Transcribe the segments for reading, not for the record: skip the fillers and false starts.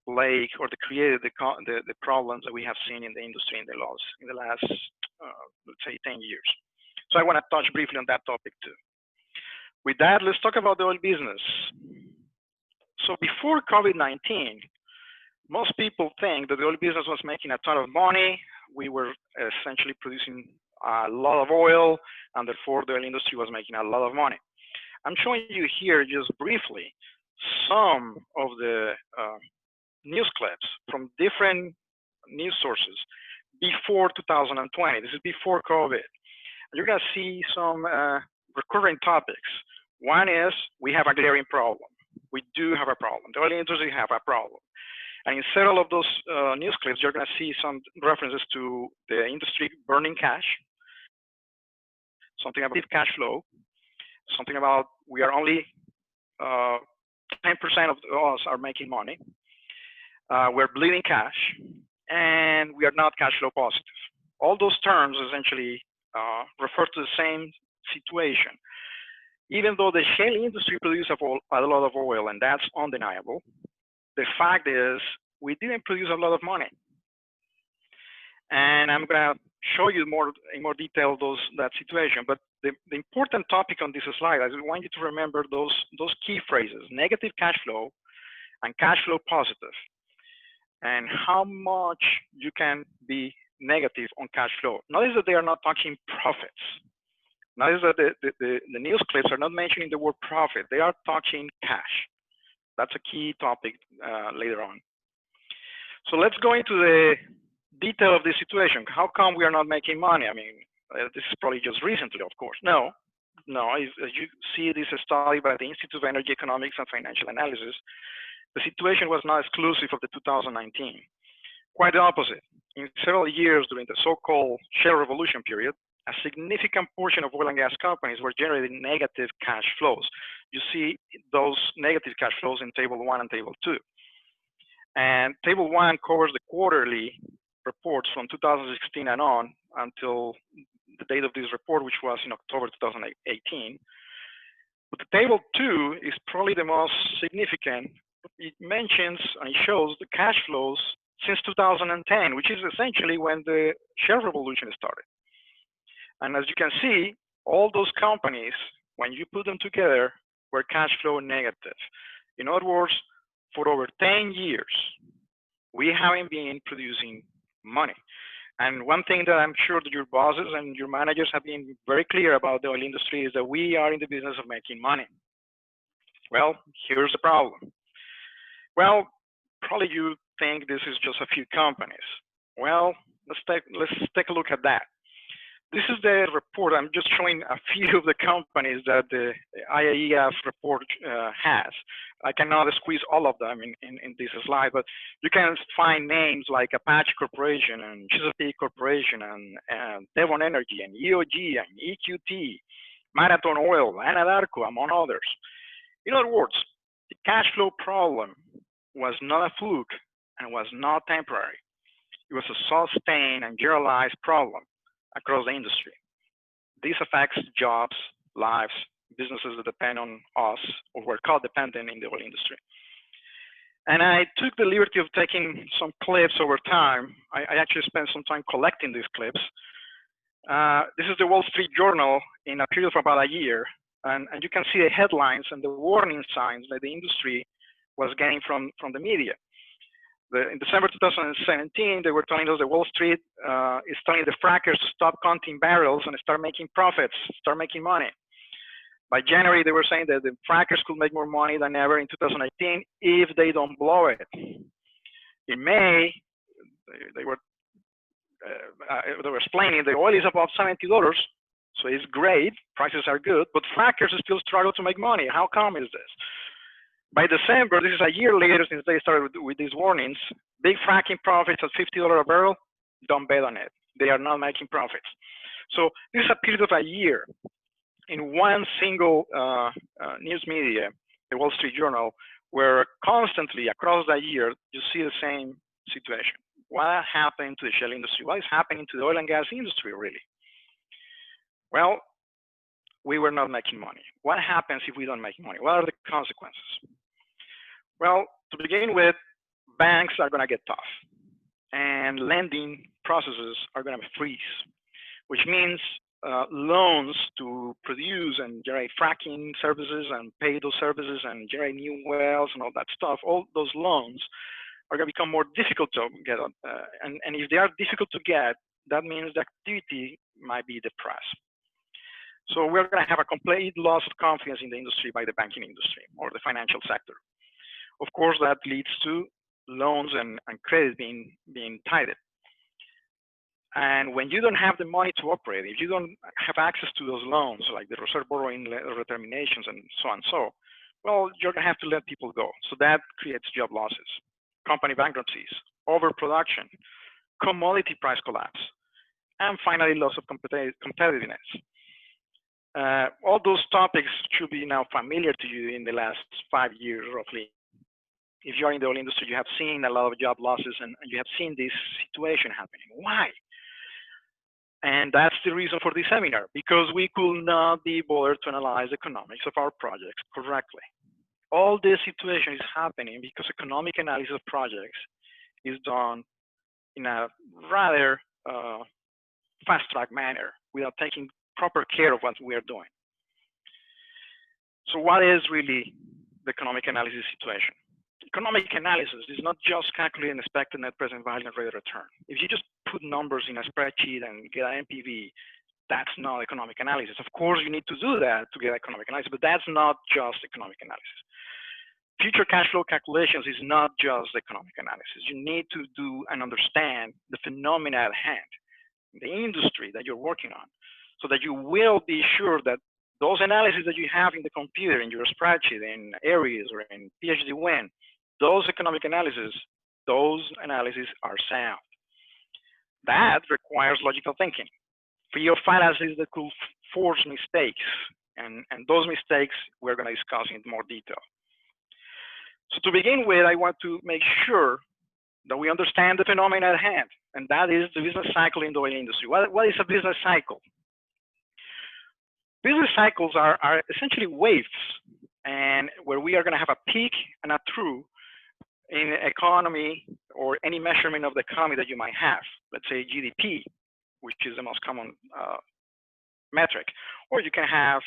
plague or created the problems that we have seen in the industry in the last, let's say, 10 years. So I want to touch briefly on that topic too. With that, let's talk about the oil business. So before COVID-19, most people think that the oil business was making a ton of money. We were essentially producing a lot of oil, and therefore the oil industry was making a lot of money. I'm showing you here just briefly some of the news clips from different news sources before 2020. This is before COVID. You're going to see some recurring topics. One is we have a glaring problem. We do have a problem. The oil industry have a problem. And in several of those news clips, you're going to see some references to the industry burning cash, something about cash flow, something about we are only 10% of us are making money. We're bleeding cash, and we are not cash flow positive. All those terms essentially refer to the same situation. Even though the shale industry produces a lot of oil, and that's undeniable, the fact is we didn't produce a lot of money. And I'm going to show you in more detail that situation. But the important topic on this slide is I want you to remember those key phrases: negative cash flow and cash flow positive, and how much you can be negative on cash flow. Notice that they are not talking profits. Notice that the news clips are not mentioning the word profit. They are talking cash. That's a key topic later on. So let's go into the detail of this situation. How come we are not making money? I mean, this is probably just recently, of course. No. As you see, this is a study by the Institute of Energy Economics and Financial Analysis. The situation was not exclusive of the 2019. Quite the opposite. In several years during the so-called shale revolution period, a significant portion of oil and gas companies were generating negative cash flows. You see those negative cash flows in Table 1 and Table 2. And Table 1 covers the quarterly reports from 2016 and on until the date of this report, which was in October 2018. But the Table 2 is probably the most significant. It mentions and it shows the cash flows since 2010, which is essentially when the shale revolution started. And as you can see, all those companies, when you put them together, were cash flow negative. In other words, for over 10 years, we haven't been producing money. And one thing that I'm sure that your bosses and your managers have been very clear about the oil industry is that we are in the business of making money. Well, here's the problem. Well, probably you think this is just a few companies. Well, let's take a look at that. This is the report. I'm just showing a few of the companies that the IAEF report has. I cannot squeeze all of them in this slide, but you can find names like Apache Corporation and Chesapeake Corporation and Devon Energy and EOG and EQT, Marathon Oil, Anadarko, among others. In other words, the cash flow problem was not a fluke and was not temporary. It was a sustained and generalized problem across the industry. This affects jobs, lives, businesses that depend on us or were co-dependent in the oil industry. And I took the liberty of taking some clips over time. I actually spent some time collecting these clips. This is the Wall Street Journal in a period of about a year. And you can see the headlines and the warning signs that the industry was getting from the media. In December 2017, they were telling us that Wall Street is telling the frackers to stop counting barrels and start making profits, start making money. By January, they were saying that the frackers could make more money than ever in 2018 if they don't blow it. In May, they were explaining the oil is above $70, so it's great, prices are good, but frackers still struggle to make money. How come is this? By December, this is a year later since they started with these warnings, big fracking profits at $50 a barrel, don't bet on it. They are not making profits. So this is a period of a year. In one single news media, the Wall Street Journal, where constantly across the year, you see the same situation. What happened to the shale industry? What is happening to the oil and gas industry, really? Well, we were not making money. What happens if we don't make money? What are the consequences? Well, to begin with, banks are going to get tough, and lending processes are going to freeze, which means loans to produce and generate fracking services and pay those services and generate new wells and all that stuff, all those loans are going to become more difficult to get. And if they are difficult to get, that means the activity might be depressed. So we're going to have a complete loss of confidence in the industry by the banking industry or the financial sector. Of course, that leads to loans and credit being tightened. And when you don't have the money to operate, if you don't have access to those loans, like the reserve borrowing determinations and so on, well, you're going to have to let people go. So that creates job losses, company bankruptcies, overproduction, commodity price collapse, and finally, loss of competitiveness. All those topics should be now familiar to you in the last 5 years, roughly. If you're in the oil industry, you have seen a lot of job losses and you have seen this situation happening. Why? And that's the reason for this seminar, because we could not be bothered to analyze the economics of our projects correctly. All this situation is happening because economic analysis of projects is done in a rather fast-track manner without taking proper care of what we are doing. So what is really the economic analysis situation? Economic analysis is not just calculating expected net present value and rate of return. If you just put numbers in a spreadsheet and get an NPV, that's not economic analysis. Of course, you need to do that to get economic analysis, but that's not just economic analysis. Future cash flow calculations is not just economic analysis. You need to do and understand the phenomena at hand, the industry that you're working on, so that you will be sure that those analyses that you have in the computer, in your spreadsheet, in Aries or in PhD Win, those economic analyses are sound. That requires logical thinking, free of fallacies that could force mistakes. And those mistakes we're going to discuss in more detail. So to begin with, I want to make sure that we understand the phenomena at hand, and that is the business cycle in the oil industry. What is a business cycle? Business cycles are essentially waves, and where we are going to have a peak and a trough in economy or any measurement of the economy that you might have. Let's say GDP, which is the most common metric, or you can have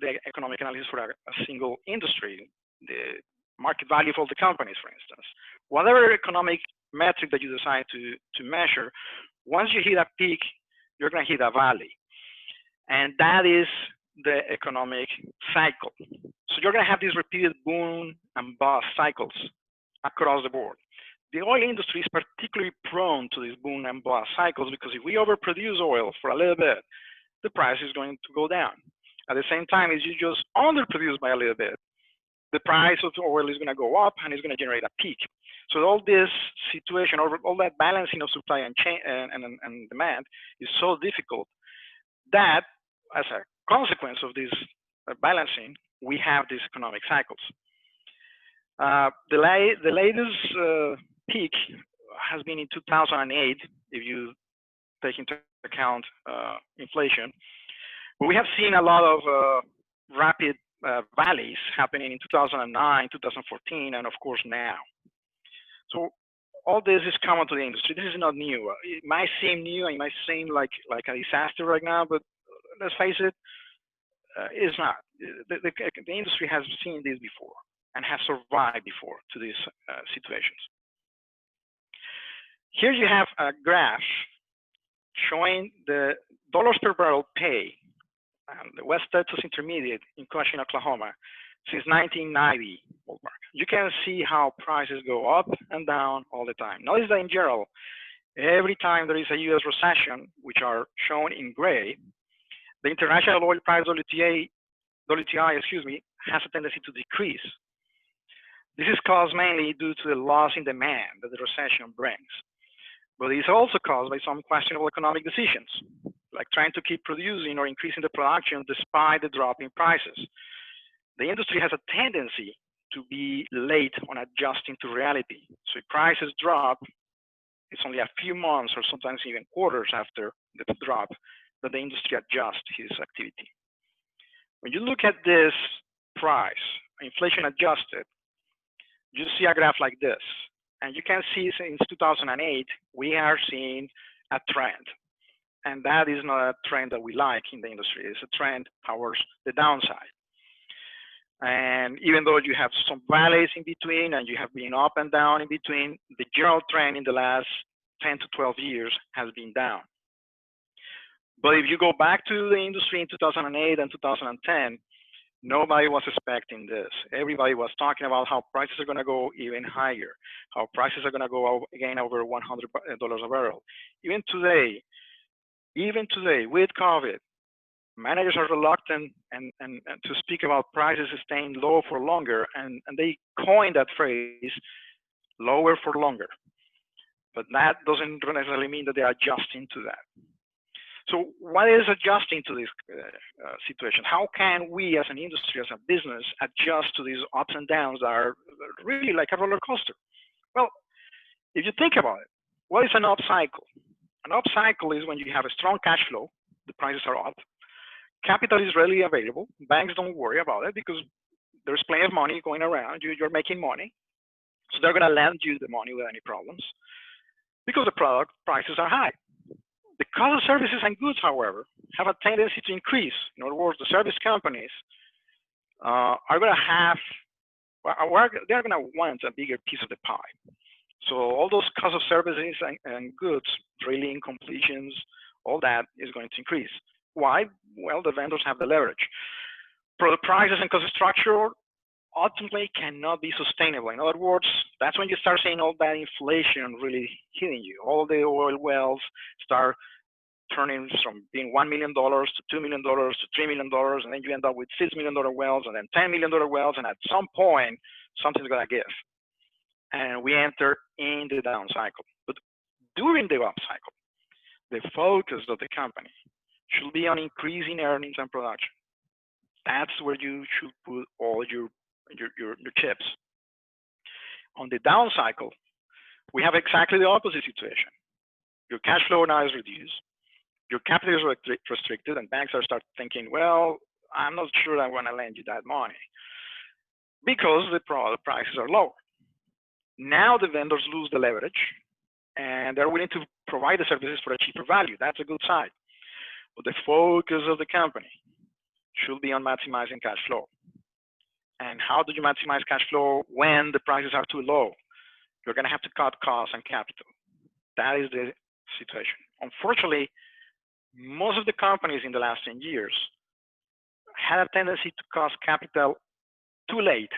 the economic analysis for a single industry, the market value of all the companies, for instance. Whatever economic metric that you decide to measure, once you hit a peak, you're going to hit a valley. And that is the economic cycle. So you're going to have these repeated boom and bust cycles across the board. The oil industry is particularly prone to these boom and bust cycles because if we overproduce oil for a little bit, the price is going to go down. At the same time, if you just underproduce by a little bit, the price of the oil is going to go up and it's going to generate a peak. So all this situation, all that balancing of supply and demand is so difficult that as a consequence of this balancing, we have these economic cycles. The latest peak has been in 2008, if you take into account inflation. But we have seen a lot of rapid valleys happening in 2009, 2014, and of course now. So all this is common to the industry. This is not new. It might seem new, it might seem like a disaster right now, but let's face it, it's not. The industry has seen this before and has survived before to these situations. Here you have a graph showing the dollars per barrel pay and the West Texas Intermediate in Cushing, Oklahoma, since 1990 ballpark. You can see how prices go up and down all the time. Notice that in general, every time there is a U.S. recession, which are shown in gray, the international oil price WTI, has a tendency to decrease. This is caused mainly due to the loss in demand that the recession brings. But it's also caused by some questionable economic decisions, like trying to keep producing or increasing the production despite the drop in prices. The industry has a tendency to be late on adjusting to reality. So if prices drop, it's only a few months or sometimes even quarters after the drop that the industry adjusts its activity. When you look at this price, inflation adjusted, you see a graph like this. And you can see since 2008, we are seeing a trend. And that is not a trend that we like in the industry. It's a trend towards the downside. And even though you have some valleys in between and you have been up and down in between, the general trend in the last 10 to 12 years has been down. But if you go back to the industry in 2008 and 2010, nobody was expecting this. Everybody was talking about how prices are going to go even higher, how prices are going to go again over $100 a barrel. Even today with COVID, managers are reluctant and to speak about prices staying low for longer, and they coined that phrase, lower for longer. But that doesn't necessarily mean that they are adjusting to that. So what is adjusting to this situation? How can we as an industry, as a business, adjust to these ups and downs that are really like a roller coaster? Well, if you think about it, what is an up cycle? An up cycle is when you have a strong cash flow, the prices are up, capital is readily available, banks don't worry about it because there's plenty of money going around, you're making money, so they're going to lend you the money without any problems because the product prices are high. The cost of services and goods, however, have a tendency to increase. In other words, the service companies are going to have, they're going to want a bigger piece of the pie. So all those costs of services and goods, drilling, completions, all that is going to increase. Why? Well, the vendors have the leverage. Product prices and cost structure ultimately cannot be sustainable. In other words, that's when you start seeing all that inflation really hitting you. All the oil wells start turning from being $1 million to $2 million to $3 million, and then you end up with $6 million wells and then $10 million wells, and at some point, something's gonna give. And we enter in the down cycle. But during the up cycle, the focus of the company should be on increasing earnings and production. That's where you should put all your chips. On the down cycle, we have exactly the opposite situation. Your cash flow now is reduced, your capital is restricted, and banks are start thinking, well, I'm not sure I want to lend you that money because the product prices are lower. Now the vendors lose the leverage, and they're willing to provide the services for a cheaper value. That's a good side. But the focus of the company should be on maximizing cash flow. And how do you maximize cash flow when the prices are too low? You're going to have to cut costs and capital. That is the situation. Unfortunately, most of the companies in the last 10 years had a tendency to cost capital too late.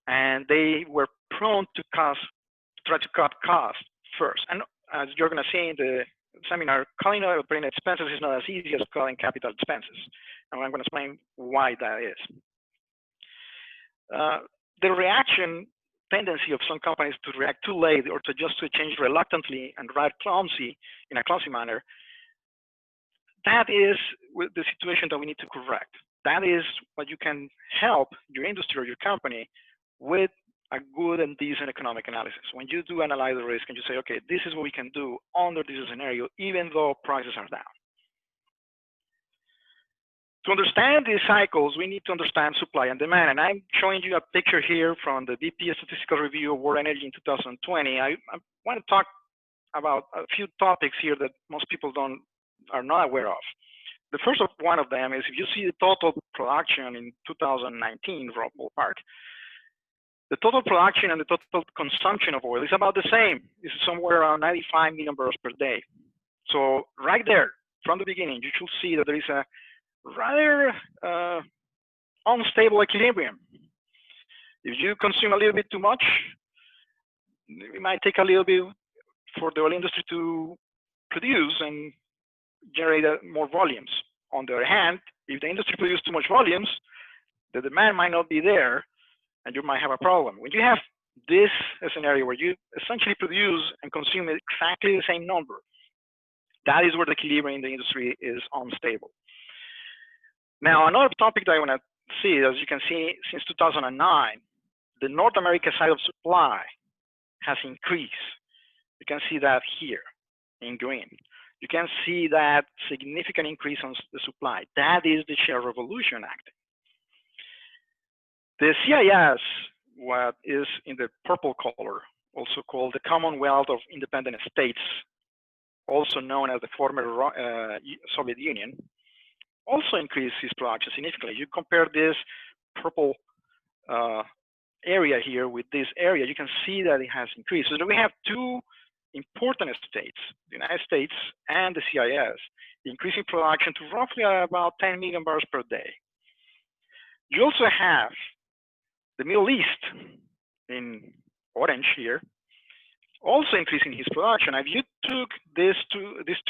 And they were prone to try to cut costs first. And as you're going to see in the seminar, cutting operating expenses is not as easy as cutting capital expenses. And I'm going to explain why that is. The reaction tendency of some companies to react too late or to just to change reluctantly and react in a clumsy manner, that is the situation that we need to correct. That is what you can help your industry or your company with a good and decent economic analysis. When you do analyze the risk and you say, okay, this is what we can do under this scenario, even though prices are down. To understand these cycles, we need to understand supply and demand. And I'm showing you a picture here from the BP Statistical Review of World Energy in 2020. I want to talk about a few topics here that most people are not aware of. The first one of them is if you see the total production in 2019, ballpark, the total production and the total consumption of oil is about the same. It's somewhere around 95 million barrels per day. So right there, from the beginning, you should see that there is a rather unstable equilibrium. If you consume a little bit too much, it might take a little bit for the oil industry to produce and generate more volumes. On the other hand, if the industry produces too much volumes, the demand might not be there, and you might have a problem. When you have this scenario where you essentially produce and consume exactly the same number, that is where the equilibrium in the industry is unstable. Now, another topic that I want to see, as you can see, since 2009, the North America side of supply has increased. You can see that here in green. You can see that significant increase on the supply. That is the shale revolution acting. The CIS, what is in the purple color, also called the Commonwealth of Independent States, also known as the former Soviet Union, also increased its production significantly. You compare this purple area here with this area, you can see that it has increased. So we have two important states, the United States and the CIS, increasing production to roughly about 10 million barrels per day. You also have the Middle East in orange here, also increasing his production. If you took these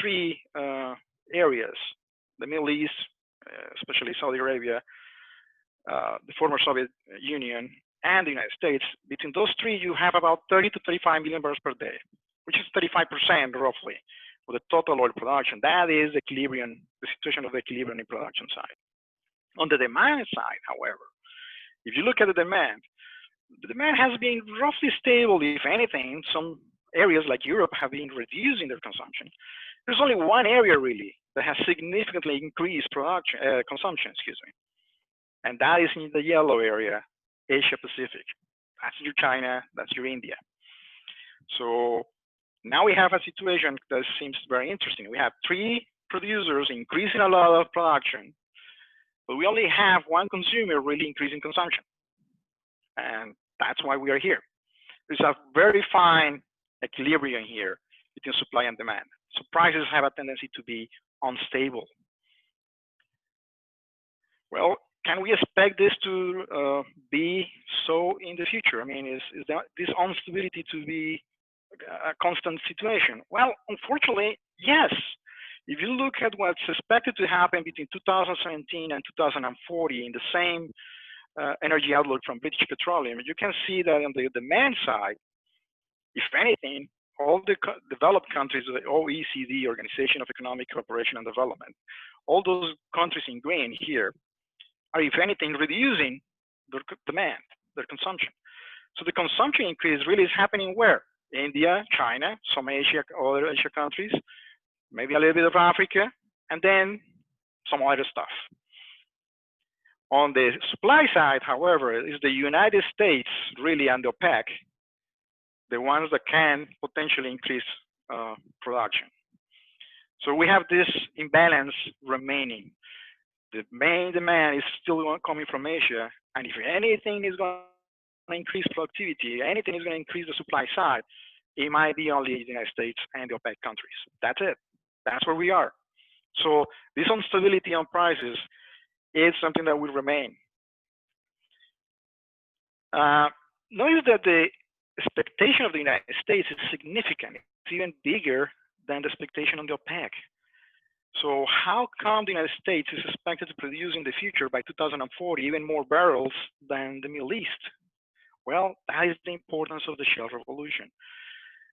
three areas, the Middle East, especially Saudi Arabia, the former Soviet Union, and the United States, between those three, you have about 30 to 35 million barrels per day, which is 35% roughly of the total oil production. That is the equilibrium, the situation of the equilibrium in production side. On the demand side, however, if you look at the demand has been roughly stable. If anything, some areas like Europe have been reducing their consumption. There's only one area really that has significantly increased production, consumption, and that is in the yellow area, Asia Pacific. That's your China, that's your India. So now we have a situation that seems very interesting. We have three producers increasing a lot of production, but we only have one consumer really increasing consumption. And that's why we are here. There's a very fine equilibrium here between supply and demand. So prices have a tendency to be unstable. Well, can we expect this to be so in the future? I mean, is this instability to be a constant situation? Well, unfortunately, yes. If you look at what's expected to happen between 2017 and 2040 in the same energy outlook from British Petroleum, you can see that on the demand side, if anything, all the developed countries of the OECD, Organization of Economic Cooperation and Development, all those countries in green here are, if anything, reducing their demand, their consumption. So the consumption increase really is happening where? India, China, some Asia, other Asia countries, maybe a little bit of Africa, and then some other stuff. On the supply side, however, is the United States really and the Opex, the ones that can potentially increase production. So we have this imbalance remaining. The main demand is still coming from Asia, and if anything is going to increase productivity, anything is going to increase the supply side, it might be only the United States and the OPEC countries. That's it. That's where we are. So this instability on prices is something that will remain. Notice that the expectation of the United States is significant. It's even bigger than the expectation on the OPEC. So how come the United States is expected to produce in the future by 2040 even more barrels than the Middle East? Well, that is the importance of the shale revolution.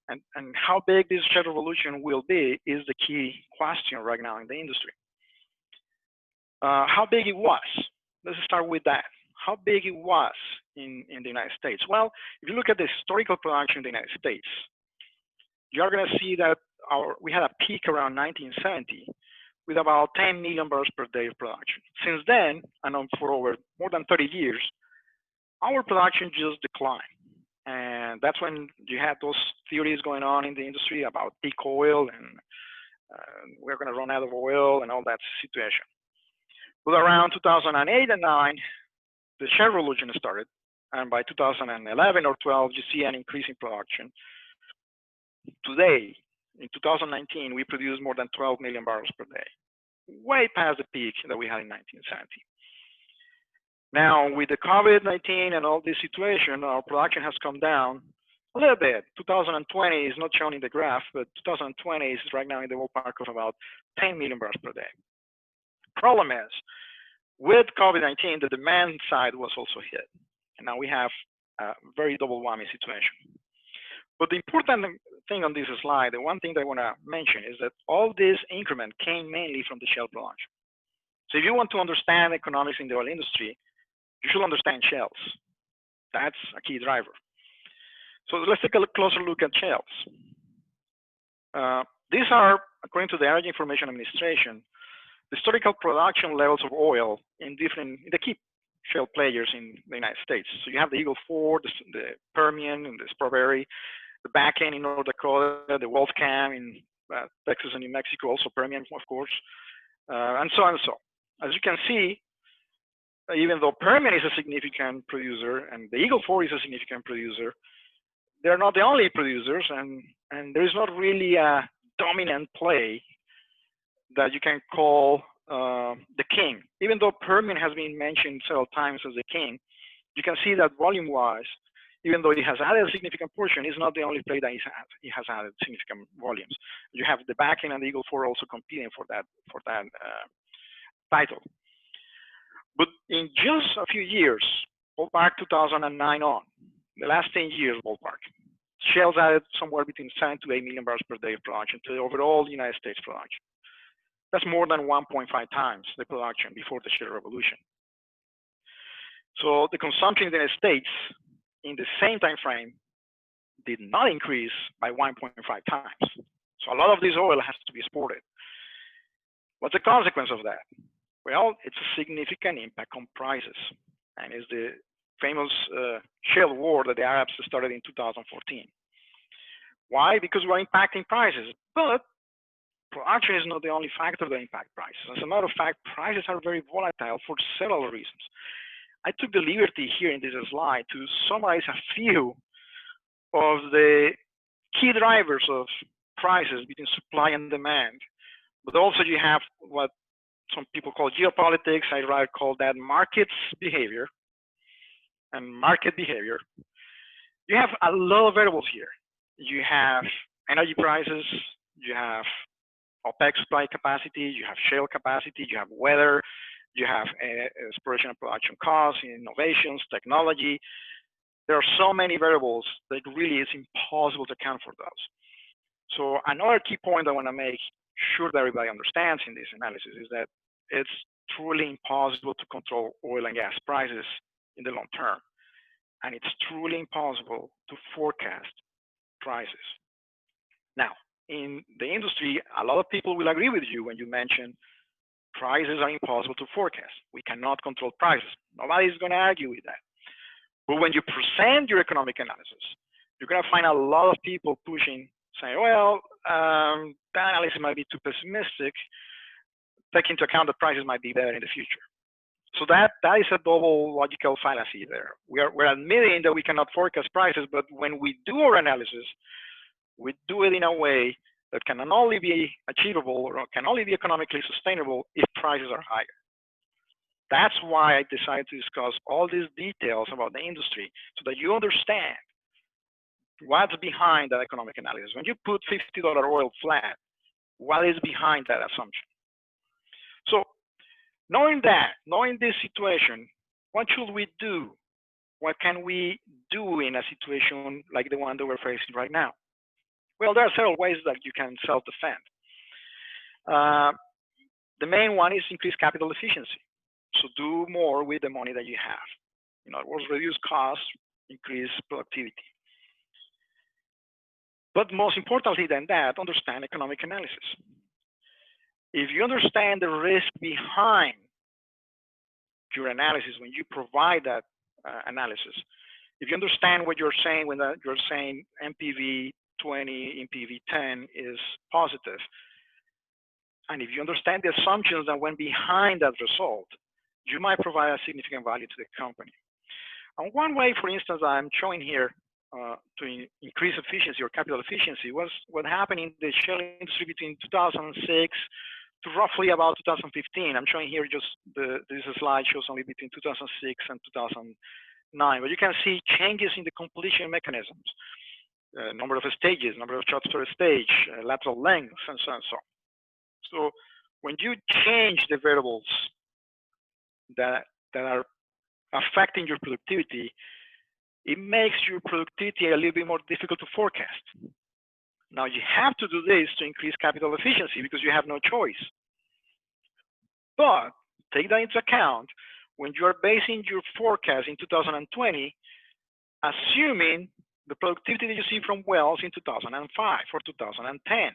And how big this shale revolution will be is the key question right now in the industry. How big it was? Let's start with that. How big it was in the United States? Well, if you look at the historical production in the United States, you're going to see that we had a peak around 1970 with about 10 million barrels per day of production. Since then, and for over more than 30 years, our production just declined. And that's when you had those theories going on in the industry about peak oil and we're going to run out of oil and all that situation. But around 2008 and 9, the shale revolution started. And by 2011 or 12, you see an increase in production. Today, in 2019, we produce more than 12 million barrels per day, way past the peak that we had in 1970. Now, with the COVID-19 and all this situation, our production has come down a little bit. 2020 is not shown in the graph, but 2020 is right now in the ballpark of about 10 million barrels per day. Problem is, with COVID-19, the demand side was also hit. And now we have a very double whammy situation. But the important thing on this slide, the one thing that I want to mention is that all this increment came mainly from the shale production. So if you want to understand economics in the oil industry, you should understand shales. That's a key driver. So let's take a closer look at shales. These are, according to the Energy Information Administration, the historical production levels of oil in the key shale players in the United States. So you have the Eagle Ford, the Permian, and the Spraberry, the Bakken in North Dakota, the Wolfcamp in Texas and New Mexico, also Permian, of course, and so on and so. As you can see, even though Permian is a significant producer and the Eagle Ford is a significant producer, they're not the only producers, and there's not really a dominant play that you can call the king. Even though Permian has been mentioned several times as the king, you can see that volume-wise, even though it has added a significant portion, it's not the only play that it has added significant volumes. You have the Bakken and the Eagle Ford also competing for that title. But in just a few years, ballpark 2009 on, the last 10 years ballpark, shale's added somewhere between 7 to 8 million barrels per day of production to the overall United States production. That's more than 1.5 times the production before the shale revolution. So the consumption in the United States in the same time frame did not increase by 1.5 times. So a lot of this oil has to be exported. What's the consequence of that? Well, it's a significant impact on prices, and it's the famous shale war that the Arabs started in 2014. Why? Because we're impacting prices, but production is not the only factor that impacts prices. As a matter of fact, prices are very volatile for several reasons. I took the liberty here in this slide to summarize a few of the key drivers of prices between supply and demand. But also you have what some people call geopolitics. I rather call that markets behavior and market behavior. You have a lot of variables here. You have energy prices, you have Opex supply capacity, you have shale capacity, you have weather, you have exploration and production costs, innovations, technology. There are so many variables that really is impossible to account for those. So another key point I want to make sure that everybody understands in this analysis is that it's truly impossible to control oil and gas prices in the long term. And it's truly impossible to forecast prices. Now, in the industry, a lot of people will agree with you when you mention prices are impossible to forecast. We cannot control prices. Nobody's going to argue with that. But when you present your economic analysis, you're going to find a lot of people pushing, saying, well, that analysis might be too pessimistic. Take into account that prices might be better in the future. So that is a double logical fallacy there. We're admitting that we cannot forecast prices, but when we do our analysis, we do it in a way that can only be achievable or can only be economically sustainable if prices are higher. That's why I decided to discuss all these details about the industry so that you understand what's behind that economic analysis. When you put $50 oil flat, what is behind that assumption? So knowing this situation, what should we do? What can we do in a situation like the one that we're facing right now? Well, there are several ways that you can self-defend. The main one is increase capital efficiency. So do more with the money that you have. In other words, reduce costs, increase productivity. But most importantly than that, understand economic analysis. If you understand the risk behind your analysis when you provide that analysis, if you understand what you're saying when you're saying NPV 20, NPV 10 is positive, and if you understand the assumptions that went behind that result, you might provide a significant value to the company. And one way, for instance, I'm showing here to increase efficiency or capital efficiency was what happened in the shale industry between 2006 to roughly about 2015. I'm showing here just this slide shows only between 2006 and 2009, but you can see changes in the completion mechanisms, number of stages, number of shots per stage, lateral length, and so on and so on. So when you change the variables that are affecting your productivity, it makes your productivity a little bit more difficult to forecast. Now you have to do this to increase capital efficiency because you have no choice. But take that into account when you are basing your forecast in 2020, assuming the productivity that you see from wells in 2005 or 2010.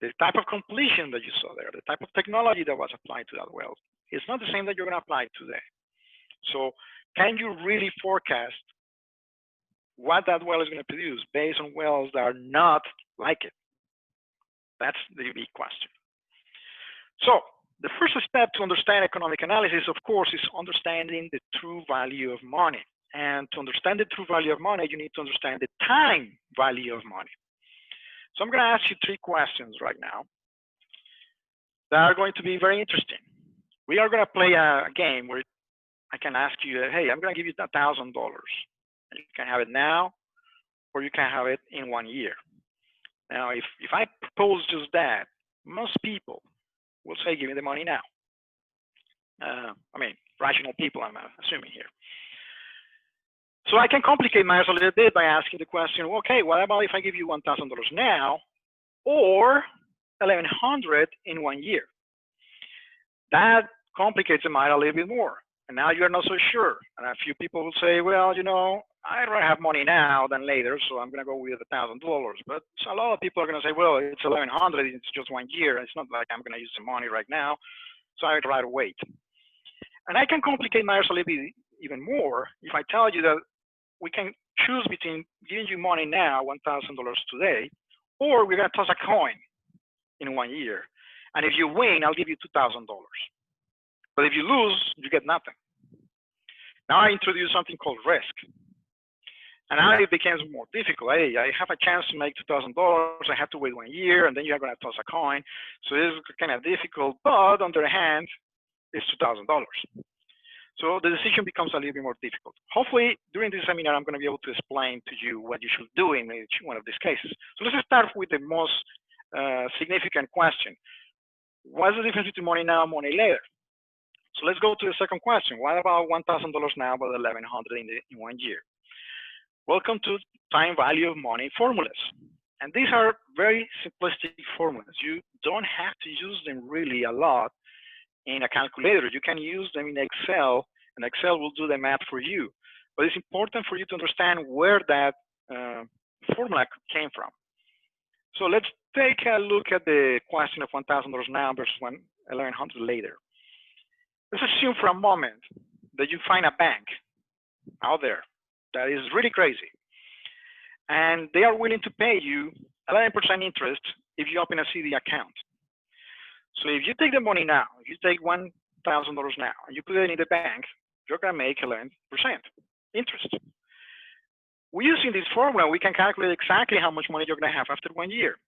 The type of completion that you saw there, the type of technology that was applied to that well, is not the same that you're going to apply today. So can you really forecast what that well is going to produce based on wells that are not like it? That's the big question. So the first step to understand economic analysis, of course, is understanding the true value of money. And to understand the true value of money, you need to understand the time value of money. So I'm going to ask you 3 questions right now that are going to be very interesting. We are going to play a game where I can ask you, hey, I'm going to give you $1,000. You can have it now, or you can have it in 1 year. Now, if I propose just that, most people will say, give me the money now. I mean, rational people, I'm assuming here. So I can complicate matters a little bit by asking the question, okay, what about if I give you $1,000 now, or $1,100 in 1 year? That complicates the matter a little bit more. And now you're not so sure. And a few people will say, well, you know, I'd rather have money now than later, so I'm going to go with $1,000. But a lot of people are going to say, well, it's $1,100, it's just 1 year. It's not like I'm going to use the money right now, so I'd rather wait. And I can complicate matters a little bit even more if I tell you that we can choose between giving you money now, $1,000 today, or we're going to toss a coin in 1 year. And if you win, I'll give you $2,000. But if you lose, you get nothing. Now I introduce something called risk. And now it becomes more difficult. Hey, I have a chance to make $2,000. I have to wait 1 year, and then you're going to toss a coin. So this is kind of difficult. But on the other hand, it's $2,000. So the decision becomes a little bit more difficult. Hopefully, during this seminar, I'm going to be able to explain to you what you should do in each one of these cases. So let's start with the most significant question. What's the difference between money now and money later? So let's go to the second question. What about $1,000 now, but $1,100 in 1 year? Welcome to time value of money formulas. And these are very simplistic formulas. You don't have to use them really a lot in a calculator. You can use them in Excel, and Excel will do the math for you. But it's important for you to understand where that formula came from. So let's take a look at the question of $1,000 now versus $1,100 later. Let's assume for a moment that you find a bank out there that is really crazy, and they are willing to pay you 11% interest if you open a CD account. So if you take the money now, if you take $1,000 now, and you put it in the bank, you're going to make 11% interest. Using this formula, we can calculate exactly how much money you're going to have after 1 year.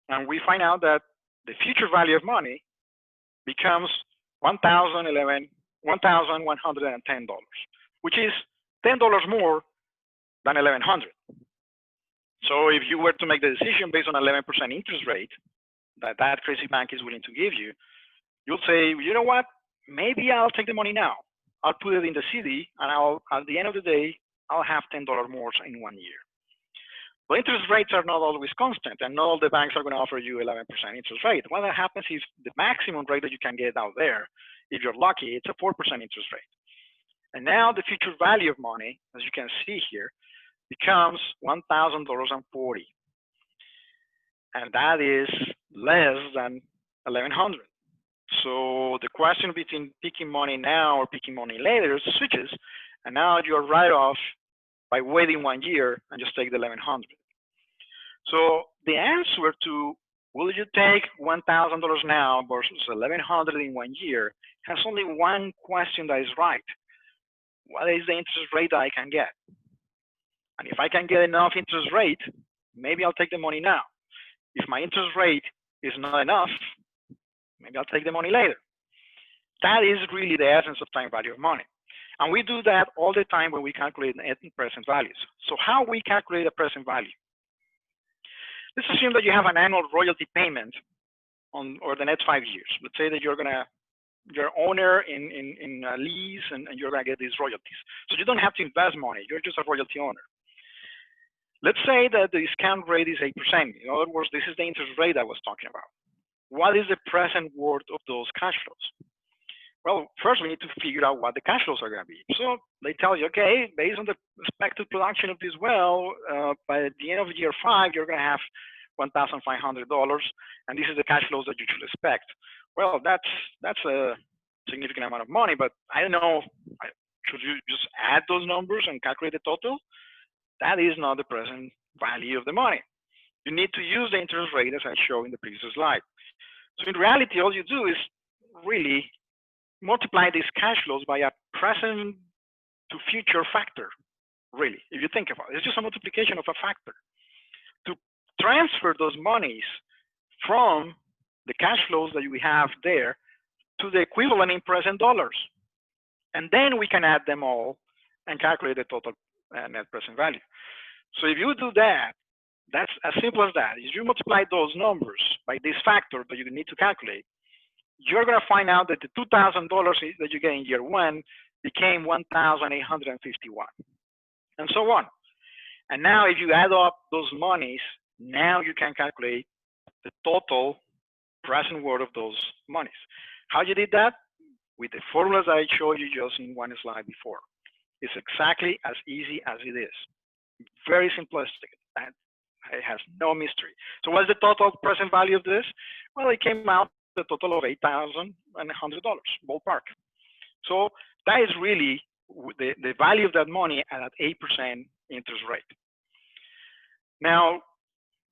And we find out that the future value of money becomes $1,110, which is $10 more than $1,100. So if you were to make the decision based on 11% interest rate that crazy bank is willing to give you, you'll say, you know what? Maybe I'll take the money now. I'll put it in the CD, and at the end of the day, I'll have $10 more in 1 year. But interest rates are not always constant, and not all the banks are going to offer you 11% interest rate. What happens is the maximum rate that you can get out there, if you're lucky, it's a 4% interest rate. And now the future value of money, as you can see here, becomes $1,000.40. And that is less than $1,100. So the question between picking money now or picking money later switches, and now you're right off by waiting 1 year and just take the $1,100. So the answer to will you take $1,000 now versus $1,100 in 1 year has only one question that is right. What is the interest rate that I can get? And if I can get enough interest rate, maybe I'll take the money now. If my interest rate is not enough, maybe I'll take the money later. That is really the essence of time value of money. And we do that all the time when we calculate net and present values. So how we calculate a present value? Let's assume that you have an annual royalty payment over the next 5 years. Let's say that you're owner in a lease and you're gonna get these royalties. So you don't have to invest money, you're just a royalty owner. Let's say that the discount rate is 8%. In other words, this is the interest rate I was talking about. What is the present worth of those cash flows? Well, first we need to figure out what the cash flows are going to be. So they tell you, okay, based on the expected production of this well, by the end of year 5, you're going to have $1,500, and this is the cash flows that you should expect. Well, that's a significant amount of money, but I don't know, should you just add those numbers and calculate the total? That is not the present value of the money. You need to use the interest rate as I showed in the previous slide. So in reality, all you do is really multiply these cash flows by a present to future factor, really, if you think about it. It's just a multiplication of a factor to transfer those monies from the cash flows that we have there to the equivalent in present dollars. And then we can add them all and calculate the total net present value. So if you do that, that's as simple as that. If you multiply those numbers by this factor that you need to calculate, you're going to find out that the $2,000 that you get in year one became $1,851, and so on. And now if you add up those monies, now you can calculate the total present worth of those monies. How you did that? With the formulas I showed you just in one slide before. It's exactly as easy as it is. Very simplistic. And it has no mystery. So what's the total present value of this? Well, it came out the total of $8,100, ballpark. So that is really the value of that money at an 8% interest rate. Now,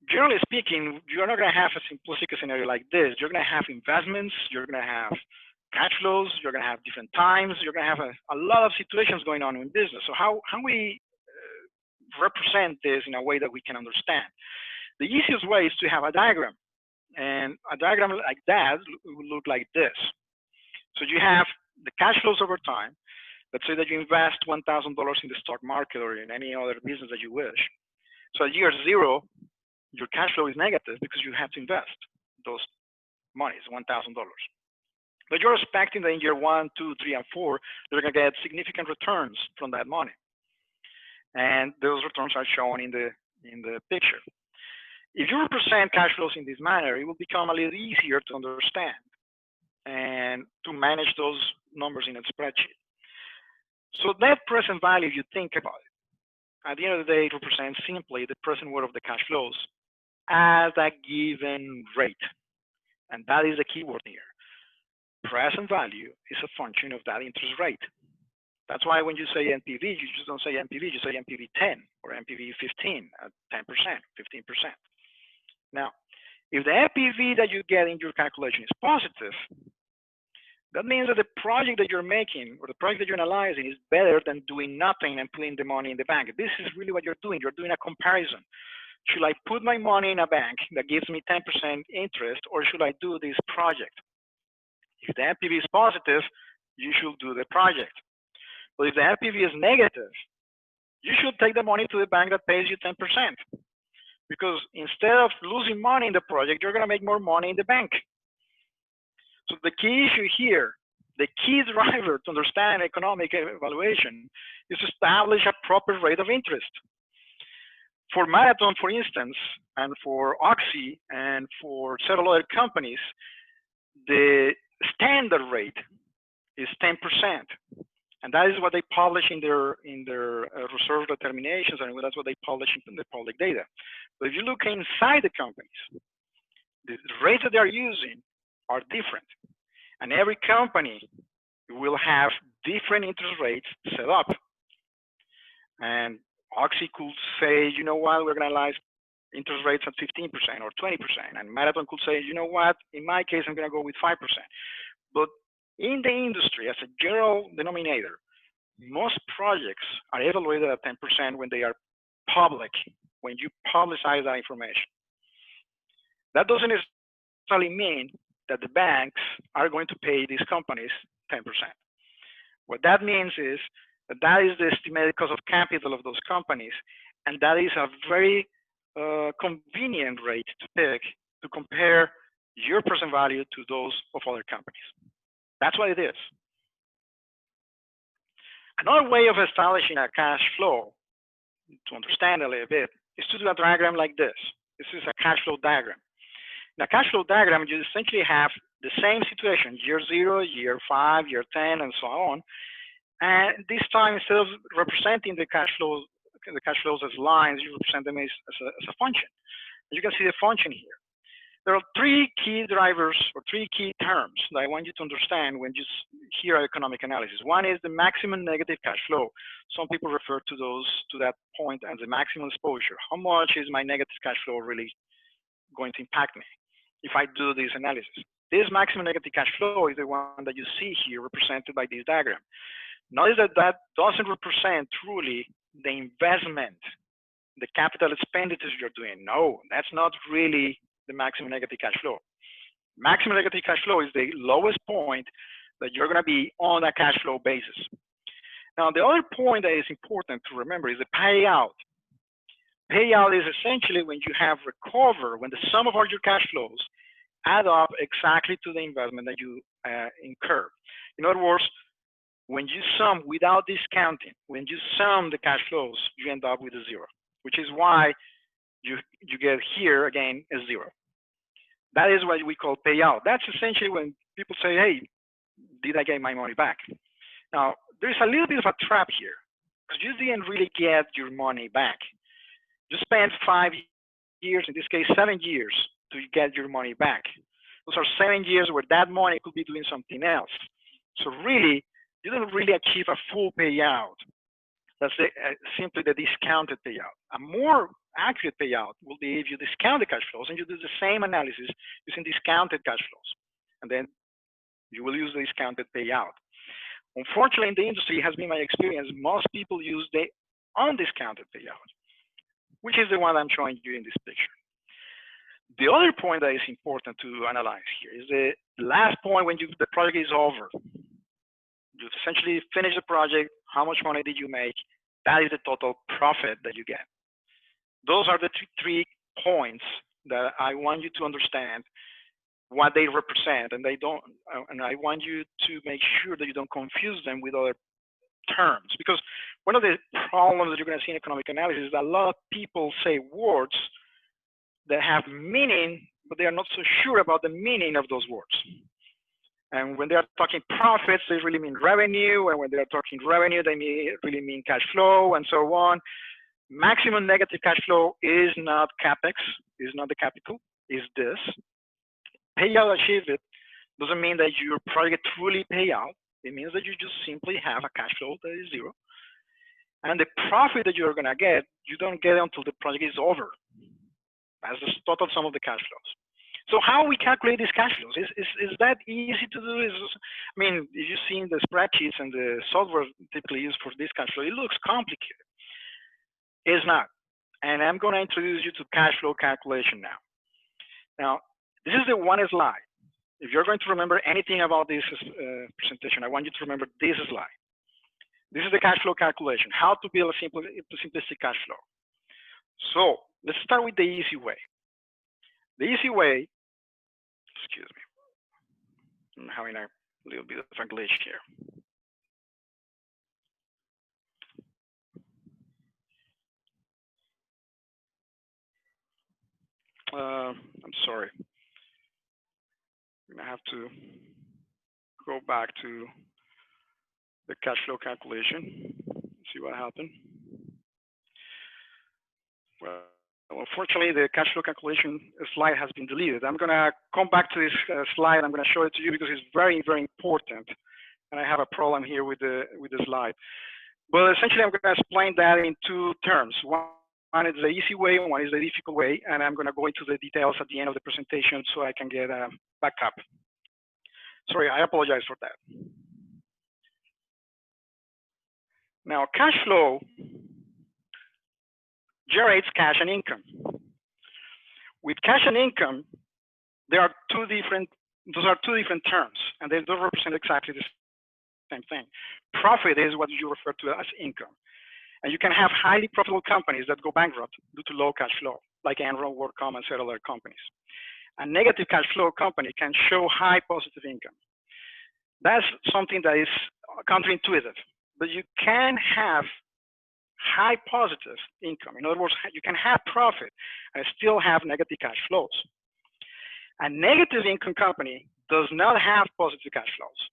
generally speaking, you're not going to have a simplistic scenario like this. You're going to have investments. You're going to have cash flows. You're going to have different times. You're going to have a lot of situations going on in business. So how we represent this in a way that we can understand? The easiest way is to have a diagram. And a diagram like that will look like this. So you have the cash flows over time. Let's say that you invest $1,000 in the stock market or in any other business that you wish. So at year zero, your cash flow is negative because you have to invest those monies, $1,000. But you're expecting that in year 1, 2, 3, and 4, you're going to get significant returns from that money. And those returns are shown in the picture. If you represent cash flows in this manner, it will become a little easier to understand and to manage those numbers in a spreadsheet. So net present value, if you think about it, at the end of the day, it represents simply the present worth of the cash flows at a given rate. And that is the keyword here. Present value is a function of that interest rate. That's why when you say NPV, you just don't say NPV, you say NPV 10 or NPV 15 at 10%, 15%. Now, if the NPV that you get in your calculation is positive, that means that the project that you're making or the project that you're analyzing is better than doing nothing and putting the money in the bank. This is really what you're doing. You're doing a comparison. Should I put my money in a bank that gives me 10% interest, or should I do this project? If the NPV is positive, you should do the project. But if the NPV is negative, you should take the money to the bank that pays you 10%. Because instead of losing money in the project, you're going to make more money in the bank. So the key issue here, the key driver to understand economic evaluation is to establish a proper rate of interest. For Marathon, for instance, and for Oxy, and for several other companies, the standard rate is 10%. And that is what they publish in their reserve determinations, and that's what they publish in the public data. But if you look inside the companies, the rates that they are using are different. And every company will have different interest rates set up. And Oxy could say, you know what, we're going to analyze interest rates at 15% or 20%. And Marathon could say, you know what, in my case, I'm going to go with 5%. But in the industry, as a general denominator, most projects are evaluated at 10% when they are public, when you publicize that information. That doesn't necessarily mean that the banks are going to pay these companies 10%. What that means is that that is the estimated cost of capital of those companies, and that is a very convenient rate to pick to compare your present value to those of other companies. That's what it is. Another way of establishing a cash flow, to understand a little bit, is to do a diagram like this. This is a cash flow diagram. In a cash flow diagram, you essentially have the same situation, year 0, year 5, year 10, and so on. And this time, instead of representing the cash flows as lines, you represent them as a function. You can see the function here. There are three key drivers or three key terms that I want you to understand when you hear economic analysis. One is the maximum negative cash flow. Some people refer to that point as the maximum exposure. How much is my negative cash flow really going to impact me if I do this analysis? This maximum negative cash flow is the one that you see here represented by this diagram. Notice that that doesn't represent truly the investment, the capital expenditures you're doing. No, that's not really the maximum negative cash flow. Maximum negative cash flow is the lowest point that you're going to be on a cash flow basis. Now, the other point that is important to remember is the payout. Payout is essentially when you have recovered, when the sum of all your cash flows add up exactly to the investment that you incur. In other words, when you sum without discounting, when you sum the cash flows, you end up with a zero, which is why you get here again a zero. That is what we call payout. That's essentially when people say, hey, did I get my money back? Now, there's a little bit of a trap here because you didn't really get your money back. You spent 5 years, in this case, 7 years to get your money back. Those are 7 years where that money could be doing something else. So really, you don't really achieve a full payout. That's simply the discounted payout. A more accurate payout will be if you discount the cash flows and you do the same analysis using discounted cash flows. And then you will use the discounted payout. Unfortunately, in the industry, it has been my experience, most people use the undiscounted payout, which is the one I'm showing you in this picture. The other point that is important to analyze here is the last point when the project is over. You essentially finish the project, how much money did you make? That is the total profit that you get. Those are the three points that I want you to understand what they represent, and I want you to make sure that you don't confuse them with other terms, because one of the problems that you're going to see in economic analysis is that a lot of people say words that have meaning, but they are not so sure about the meaning of those words. And when they are talking profits, they really mean revenue. And when they are talking revenue, they really mean cash flow and so on. Maximum negative cash flow is not Capex, is not the capital, is this. Payout achieved doesn't mean that your project truly pay out. It means that you just simply have a cash flow that is zero. And the profit that you're gonna get, you don't get it until the project is over. That's the total sum of the cash flows. So how we calculate these cash flows? Is that easy to do? I mean, if you've seen the spreadsheets and the software typically used for this cash flow, it looks complicated. It's not. And I'm going to introduce you to cash flow calculation now. Now, this is the one slide. If you're going to remember anything about this presentation, I want you to remember this slide. This is the cash flow calculation, how to build a simplistic cash flow. So let's start with the easy way. The easy way, excuse me, I'm having a little bit of a glitch here. I'm sorry. I'm gonna have to go back to the cash flow calculation, see what happened. Well, unfortunately, the cash flow calculation slide has been deleted. I'm gonna come back to this slide. I'm gonna show it to you because it's very, very important. And I have a problem here with the slide. But essentially, I'm gonna explain that in two terms. One is the easy way, and one is the difficult way. And I'm gonna go into the details at the end of the presentation so I can get back up. Sorry, I apologize for that. Now, cash flow generates cash and income. With cash and income, those are two different terms, and they don't represent exactly the same thing. Profit is what you refer to as income. And you can have highly profitable companies that go bankrupt due to low cash flow, like Enron, WorldCom, and several other companies. A negative cash flow company can show high positive income. That's something that is counterintuitive, but you can have high positive income. In other words, you can have profit and still have negative cash flows. A negative income company does not have positive cash flows.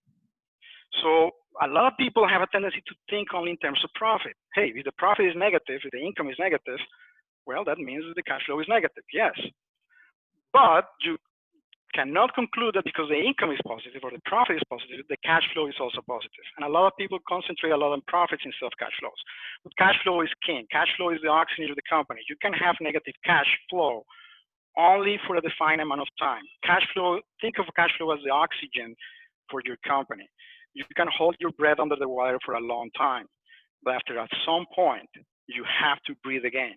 So a lot of people have a tendency to think only in terms of profit. Hey, if the profit is negative, if the income is negative, well, that means that the cash flow is negative, yes. But you cannot conclude that because the income is positive or the profit is positive, the cash flow is also positive. And a lot of people concentrate a lot on profits instead of cash flows. But cash flow is king. Cash flow is the oxygen of the company. You can have negative cash flow only for a defined amount of time. Cash flow, think of cash flow as the oxygen for your company. You can hold your breath under the water for a long time, but after at some point, you have to breathe again.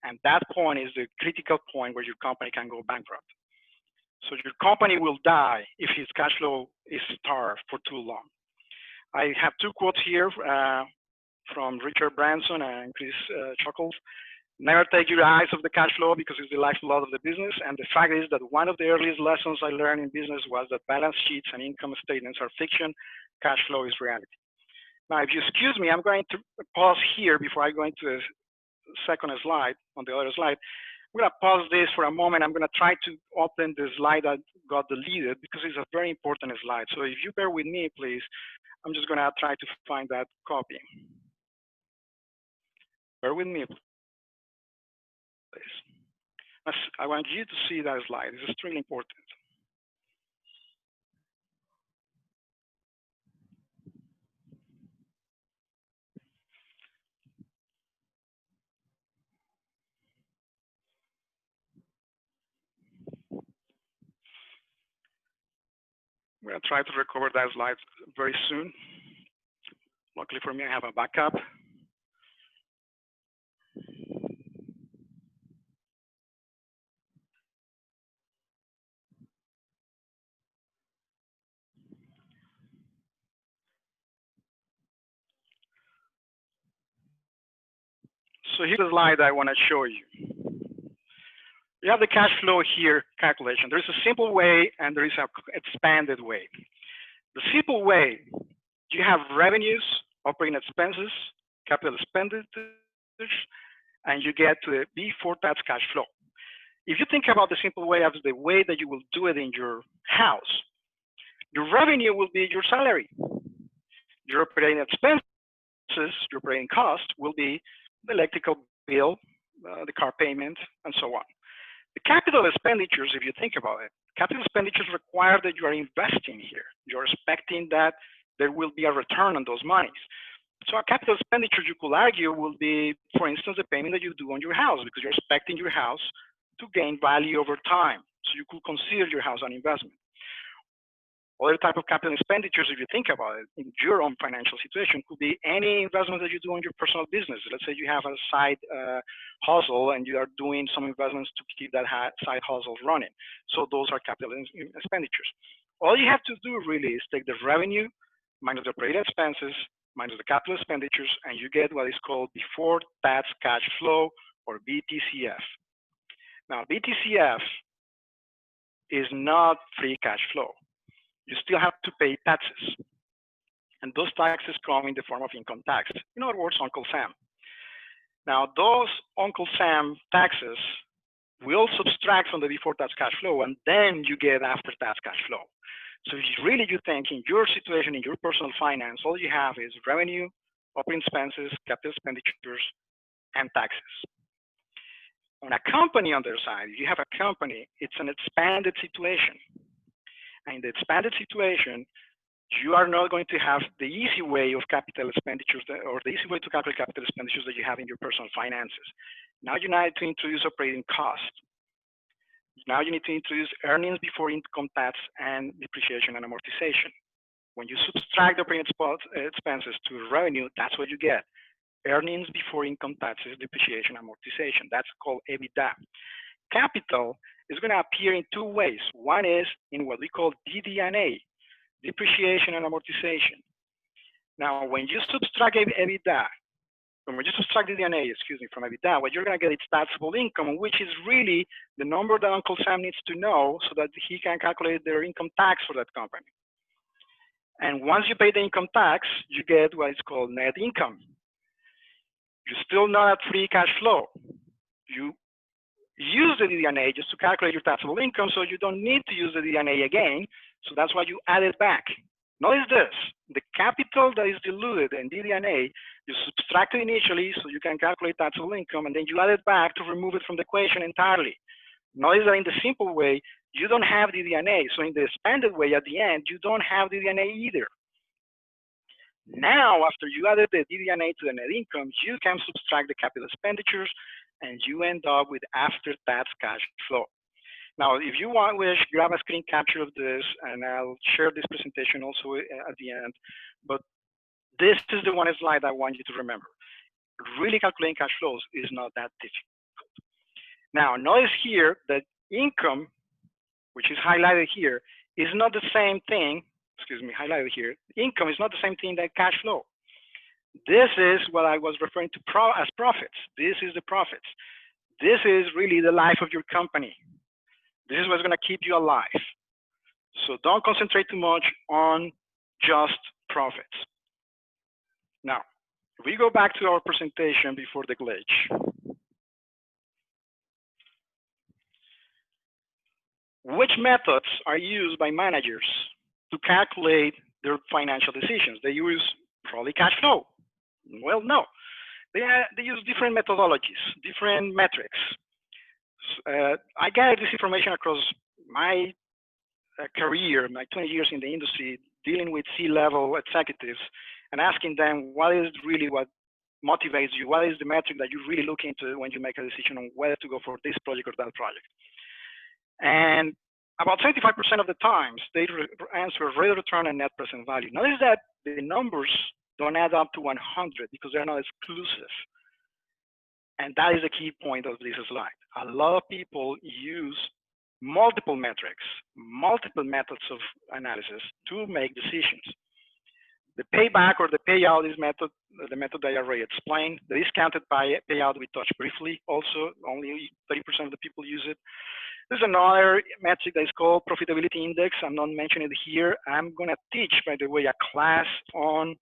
And that point is the critical point where your company can go bankrupt. So your company will die if its cash flow is starved for too long. I have two quotes here from Richard Branson and Chris Chuckles. Never take your eyes off the cash flow because it's the lifeblood of the business. And the fact is that one of the earliest lessons I learned in business was that balance sheets and income statements are fiction, cash flow is reality. Now, if you excuse me, I'm going to pause here before I go into the second slide, on the other slide. I'm going to pause this for a moment. I'm going to try to open the slide that got deleted because it's a very important slide. So if you bear with me, please, I'm just going to try to find that copy. Bear with me, please. I want you to see that slide. It's extremely important. I'm going to try to recover that slide very soon. Luckily for me, I have a backup. So here's the slide I want to show you. You have the cash flow here calculation. There's a simple way and there is an expanded way. The simple way, you have revenues, operating expenses, capital expenditures, and you get to the before tax cash flow. If you think about the simple way as the way that you will do it in your house, your revenue will be your salary. Your operating expenses, your operating cost will be the electrical bill, the car payment, and so on. The capital expenditures, if you think about it, capital expenditures require that you are investing here. You're expecting that there will be a return on those monies. So a capital expenditure, you could argue, will be, for instance, the payment that you do on your house because you're expecting your house to gain value over time. So you could consider your house an investment. Other type of capital expenditures, if you think about it, in your own financial situation, could be any investment that you do on your personal business. Let's say you have a side hustle and you are doing some investments to keep that side hustle running. So those are capital expenditures. All you have to do really is take the revenue minus the operating expenses minus the capital expenditures, and you get what is called before tax cash flow, or BTCF. Now, BTCF is not free cash flow. You still have to pay taxes. And those taxes come in the form of income tax. In other words, Uncle Sam. Now, those Uncle Sam taxes will subtract from the before tax cash flow, and then you get after tax cash flow. So if you think in your situation, in your personal finance, all you have is revenue, operating expenses, capital expenditures, and taxes. On a company on their side, if you have a company, it's an expanded situation. And in the expanded situation, you are not going to have the easy way of capital expenditures or the easy way to calculate capital expenditures that you have in your personal finances. Now you need to introduce operating cost. Now you need to introduce earnings before income tax and depreciation and amortization. When you subtract operating expenses to revenue, that's what you get. Earnings before income taxes, depreciation, amortization. That's called EBITDA. Capital is going to appear in two ways. One is in what we call DD&A, depreciation and amortization. Now, when you subtract EBITDA, when you subtract DD&A, from EBITDA, what you're going to get is taxable income, which is really the number that Uncle Sam needs to know so that he can calculate their income tax for that company. And once you pay the income tax, you get what is called net income. You're still not at free cash flow. You use the DD&A just to calculate your taxable income, so you don't need to use the DD&A again. So that's why you add it back. Notice this, the capital that is diluted in DD&A, you subtract it initially so you can calculate taxable income, and then you add it back to remove it from the equation entirely. Notice that in the simple way, you don't have DD&A. So in the expanded way at the end, you don't have DD&A either. Now, after you added the DD&A to the net income, you can subtract the capital expenditures and you end up with after-tax cash flow. Now, if you want, wish, grab a screen capture of this, and I'll share this presentation also at the end. But this is the one slide I want you to remember. Really calculating cash flows is not that difficult. Now, notice here that income, which is highlighted here, is not the same thing. Excuse me, highlighted here. Income is not the same thing that cash flow. This is what I was referring to as profits. This is the profits. This is really the life of your company. This is what's going to keep you alive. So don't concentrate too much on just profits. Now, if we go back to our presentation before the glitch, which methods are used by managers to calculate their financial decisions? They use probably cash flow. Well, no. They use different methodologies, different metrics. I gathered this information across my career, my 20 years in the industry, dealing with C-level executives and asking them what is really what motivates you, what is the metric that you really look into when you make a decision on whether to go for this project or that project. And about 75% of the times, they answer rate of return and net present value. Notice that the numbers don't add up to 100 because they're not exclusive. And that is the key point of this slide. A lot of people use multiple metrics, multiple methods of analysis to make decisions. The payback or the payout is the method that I already explained. The discounted payout we touched briefly. Also, only 30% of the people use it. There's another metric that is called profitability index. I'm not mentioning it here. I'm going to teach, by the way, a class on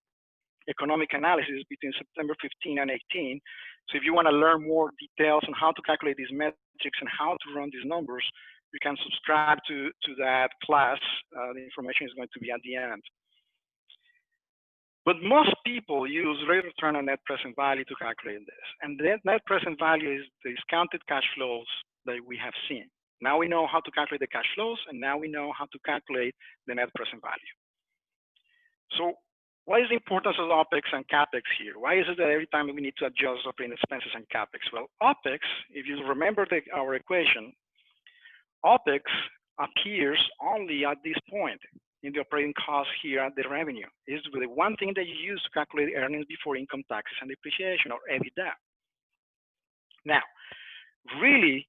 economic analysis between September 15 and 18. So if you want to learn more details on how to calculate these metrics and how to run these numbers, you can subscribe to that class. The information is going to be at the end. But most people use rate of return on net present value to calculate this. And the net present value is the discounted cash flows that we have seen. Now we know how to calculate the cash flows, and now we know how to calculate the net present value. So what is the importance of Opex and Capex here? Why is it that every time we need to adjust operating expenses and Capex? Well, Opex, if you remember our equation, Opex appears only at this point in the operating cost here at the revenue. It's the one thing that you use to calculate earnings before income taxes and depreciation, or EBITDA. Now, really,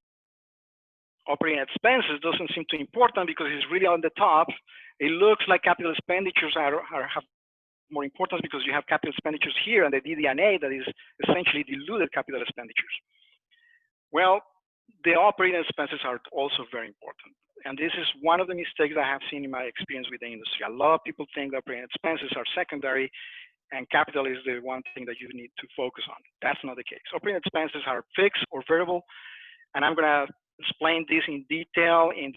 operating expenses doesn't seem too important because it's really on the top. It looks like capital expenditures have more importance because you have capital expenditures here and the DD&A that is essentially diluted capital expenditures. Well, the operating expenses are also very important. And this is one of the mistakes I have seen in my experience with the industry. A lot of people think that operating expenses are secondary and capital is the one thing that you need to focus on. That's not the case. Operating expenses are fixed or variable, and I'm going to explain this in detail in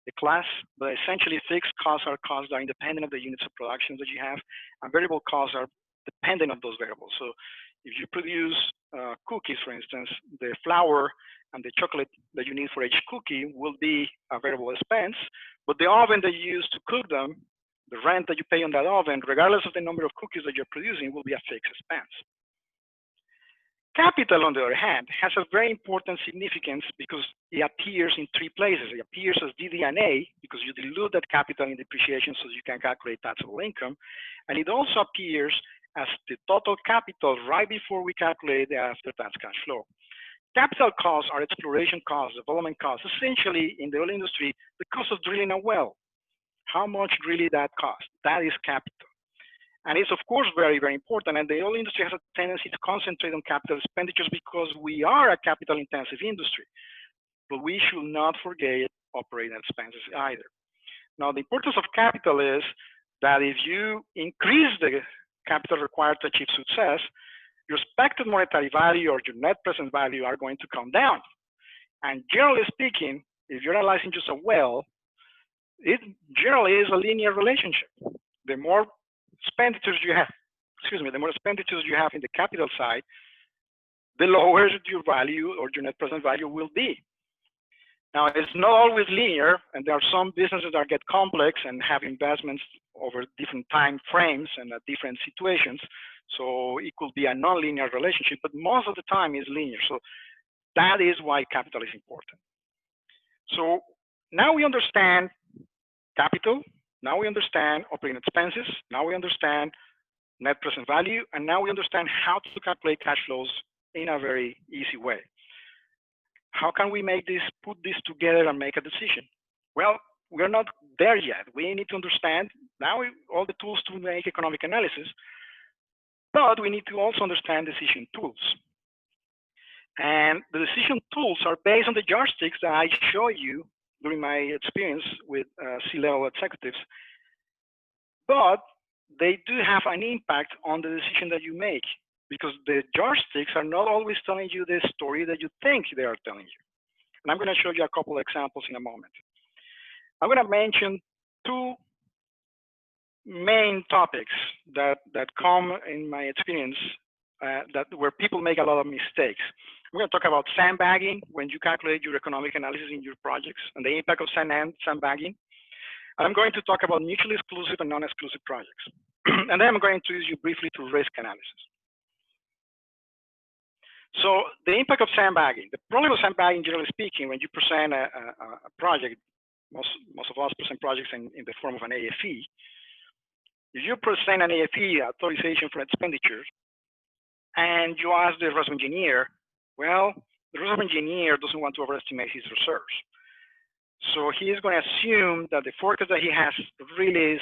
the class, but essentially fixed costs are costs that are independent of the units of production that you have, and variable costs are dependent on those variables. So if you produce cookies, for instance, the flour and the chocolate that you need for each cookie will be a variable expense, but the oven that you use to cook them, the rent that you pay on that oven, regardless of the number of cookies that you're producing, will be a fixed expense. Capital, on the other hand, has a very important significance because it appears in three places. It appears as DD&A because you dilute that capital in depreciation so you can calculate taxable income. And it also appears as the total capital right before we calculate the after-tax cash flow. Capital costs are exploration costs, development costs. Essentially, in the oil industry, the cost of drilling a well. How much really that cost? That is capital. And it's, of course, very, very important. And the oil industry has a tendency to concentrate on capital expenditures because we are a capital-intensive industry. But we should not forget operating expenses either. Now, the importance of capital is that if you increase the capital required to achieve success, your expected monetary value or your net present value are going to come down. And generally speaking, if you're analyzing just a well, it generally is a linear relationship. The more expenditures you have, the more expenditures you have in the capital side, the lower your value or your net present value will be. Now, it's not always linear, and there are some businesses that get complex and have investments over different time frames and at different situations. So it could be a non-linear relationship, but most of the time is linear. So that is why capital is important. So now we understand capital, now we understand operating expenses, now we understand net present value, and now we understand how to calculate cash flows in a very easy way. How can we put this together and make a decision? Well, we're not there yet. We need to understand now all the tools to make economic analysis, but we need to also understand decision tools. And the decision tools are based on the yardsticks that I show you during my experience with C-level executives, but they do have an impact on the decision that you make, because the yardsticks are not always telling you the story that you think they are telling you. And I'm going to show you a couple of examples in a moment. I'm going to mention two main topics that come in my experience where people make a lot of mistakes. We're going to talk about sandbagging when you calculate your economic analysis in your projects and the impact of sandbagging. And I'm going to talk about mutually exclusive and non-exclusive projects. And then I'm going to introduce you briefly to risk analysis. So the impact of sandbagging. The problem of sandbagging, generally speaking, when you present a project, most of us present projects in the form of an AFE. If you present an AFE, authorization for expenditures, and you ask the reserve engineer, well, the reserve engineer doesn't want to overestimate his reserves. So he is going to assume that the forecast that he has really is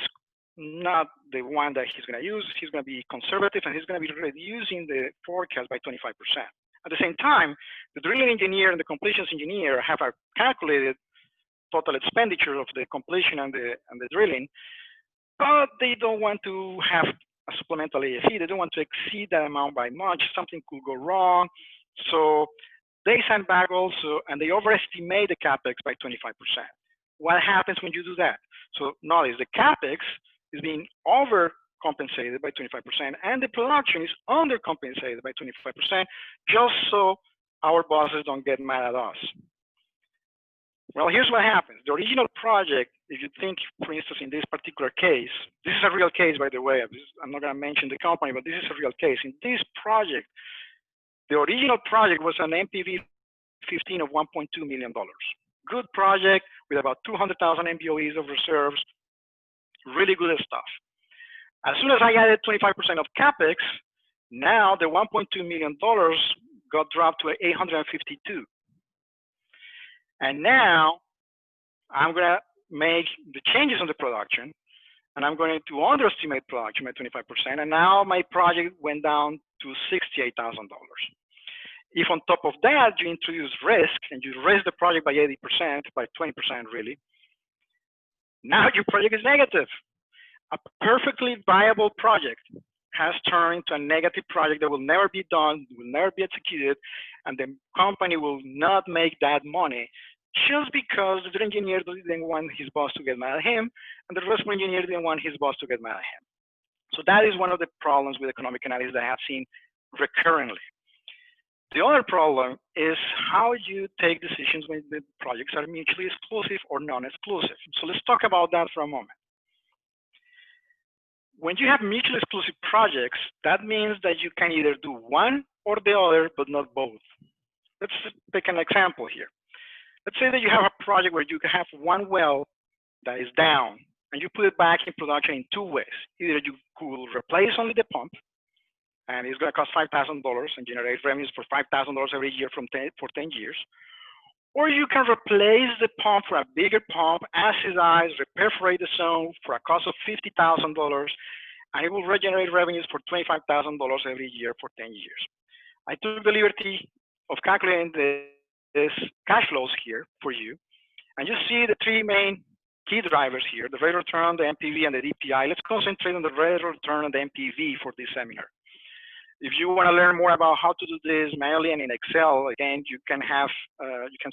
not the one that he's going to use. He's going to be conservative, and he's going to be reducing the forecast by 25%. At the same time, the drilling engineer and the completions engineer have a calculated total expenditure of the completion and the drilling, but they don't want to have a supplemental AFE. They don't want to exceed that amount by much. Something could go wrong. So they sandbag also, and they overestimate the Capex by 25%. What happens when you do that? So notice the Capex is being overcompensated by 25%, and the production is undercompensated by 25%, just so our bosses don't get mad at us. Well, here's what happens. The original project, if you think, for instance, in this particular case, this is a real case, by the way. I'm not going to mention the company, but this is a real case. In this project, the original project was an NPV 15 of $1.2 million. Good project with about 200,000 MBOEs of reserves, really good stuff. As soon as I added 25% of Capex, now the $1.2 million got dropped to 852. And now I'm going to make the changes on the production, and I'm going to underestimate production by 25%. And now my project went down to $68,000. If on top of that you introduce risk and you raise the project by 80%, by 20% really, now your project is negative. A perfectly viable project has turned into a negative project that will never be done, will never be executed, and the company will not make that money just because the engineer didn't want his boss to get mad at him, and the reservoir engineer didn't want his boss to get mad at him. So that is one of the problems with economic analysis that I have seen recurrently. The other problem is how you take decisions when the projects are mutually exclusive or non-exclusive. So let's talk about that for a moment. When you have mutually exclusive projects, that means that you can either do one or the other, but not both. Let's pick an example here. Let's say that you have a project where you have one well that is down, and you put it back in production in two ways. Either you could replace only the pump, and it's going to cost $5,000 and generate revenues for $5,000 every year for 10 years. Or you can replace the pump for a bigger pump, acidize, reperforate the zone for a cost of $50,000, and it will regenerate revenues for $25,000 every year for 10 years. I took the liberty of calculating this cash flows here for you, and you see the three main key drivers here: the rate of return, the NPV, and the DPI. Let's concentrate on the rate of return and the NPV for this seminar. If you want to learn more about how to do this manually and in Excel, again, you can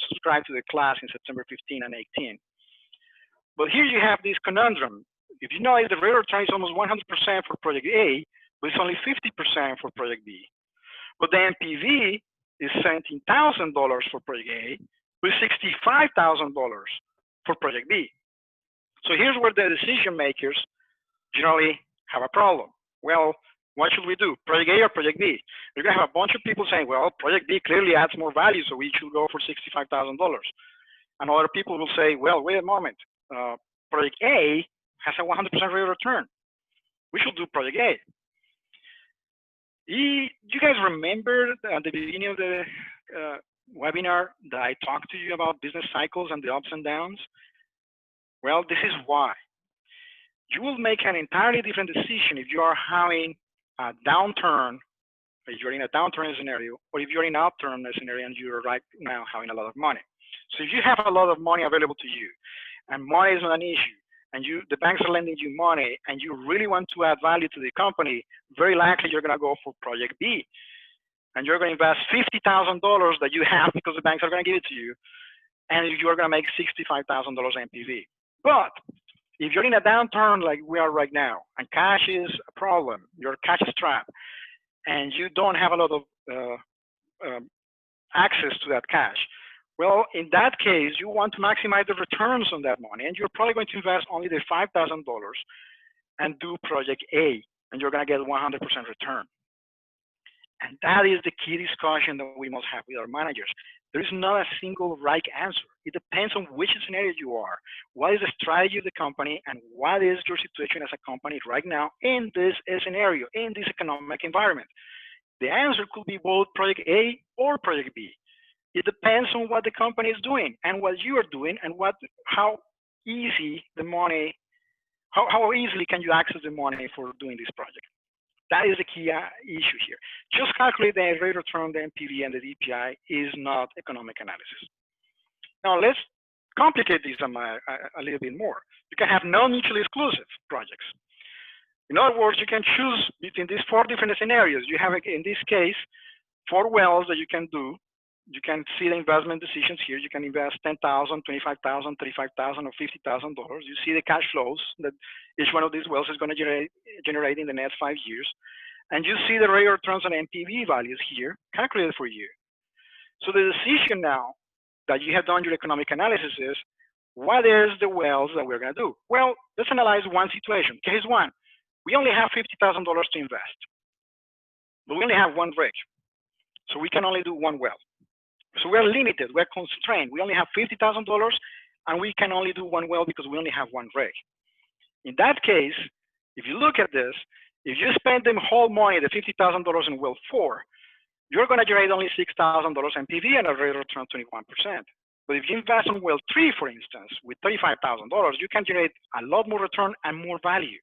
subscribe to the class in September 15 and 18. But here you have this conundrum. If you know the rate of return is almost 100% for project A, but it's only 50% for project B. But the NPV is $17,000 for project A, with $65,000 for project B. So here's where the decision makers generally have a problem. Well, what should we do, project A or project B? You're gonna have a bunch of people saying, well, project B clearly adds more value, so we should go for $65,000. And other people will say, well, wait a moment, project A has a 100% rate of return. We should do project A. You guys remember at the beginning of the webinar that I talked to you about business cycles and the ups and downs? Well, this is why. You will make an entirely different decision if you are having a downturn, if you're in a downturn scenario, or if you're in an upturn scenario and you're right now having a lot of money. So if you have a lot of money available to you, and money is not an issue, and the banks are lending you money, and you really want to add value to the company, very likely you're gonna go for project B. And you're gonna invest $50,000 that you have because the banks are gonna give it to you, and you're gonna make $65,000 NPV. But if you're in a downturn like we are right now, and cash is a problem, your cash is trapped, and you don't have a lot of access to that cash, well, in that case, you want to maximize the returns on that money, and you're probably going to invest only the $5,000 and do project A, and you're going to get 100% return. And that is the key discussion that we must have with our managers. There is not a single right answer. It depends on which scenario you are, what is the strategy of the company, and what is your situation as a company right now in this scenario, in this economic environment. The answer could be both project A or project B. It depends on what the company is doing and what you are doing, and how easy the money, how easily can you access the money for doing this project. That is the key issue here. Just calculate the rate of return, the NPV, and the DPI is not economic analysis. Now let's complicate this a little bit more. You can have non-mutually exclusive projects. In other words, you can choose between these 4 different scenarios. You have, in this case, 4 wells that you can do. You can see the investment decisions here. You can invest $10,000, $25,000, $35,000, or $50,000. You see the cash flows that each one of these wells is going to generate in the next 5 years. And you see the rate of returns and NPV values here calculated for you. So the decision now that you have done your economic analysis is, what is the wells that we're going to do? Well, let's analyze one situation. Case 1, we only have $50,000 to invest, but we only have 1 rig. So we can only do 1 well. So we're limited, we're constrained. We only have $50,000 and we can only do 1 well because we only have 1 rig. In that case, if you look at this, if you spend the whole money, the $50,000 in well 4, you're gonna generate only $6,000 NPV and a rate of return 21%. But if you invest in well 3, for instance, with $35,000, you can generate a lot more return and more value.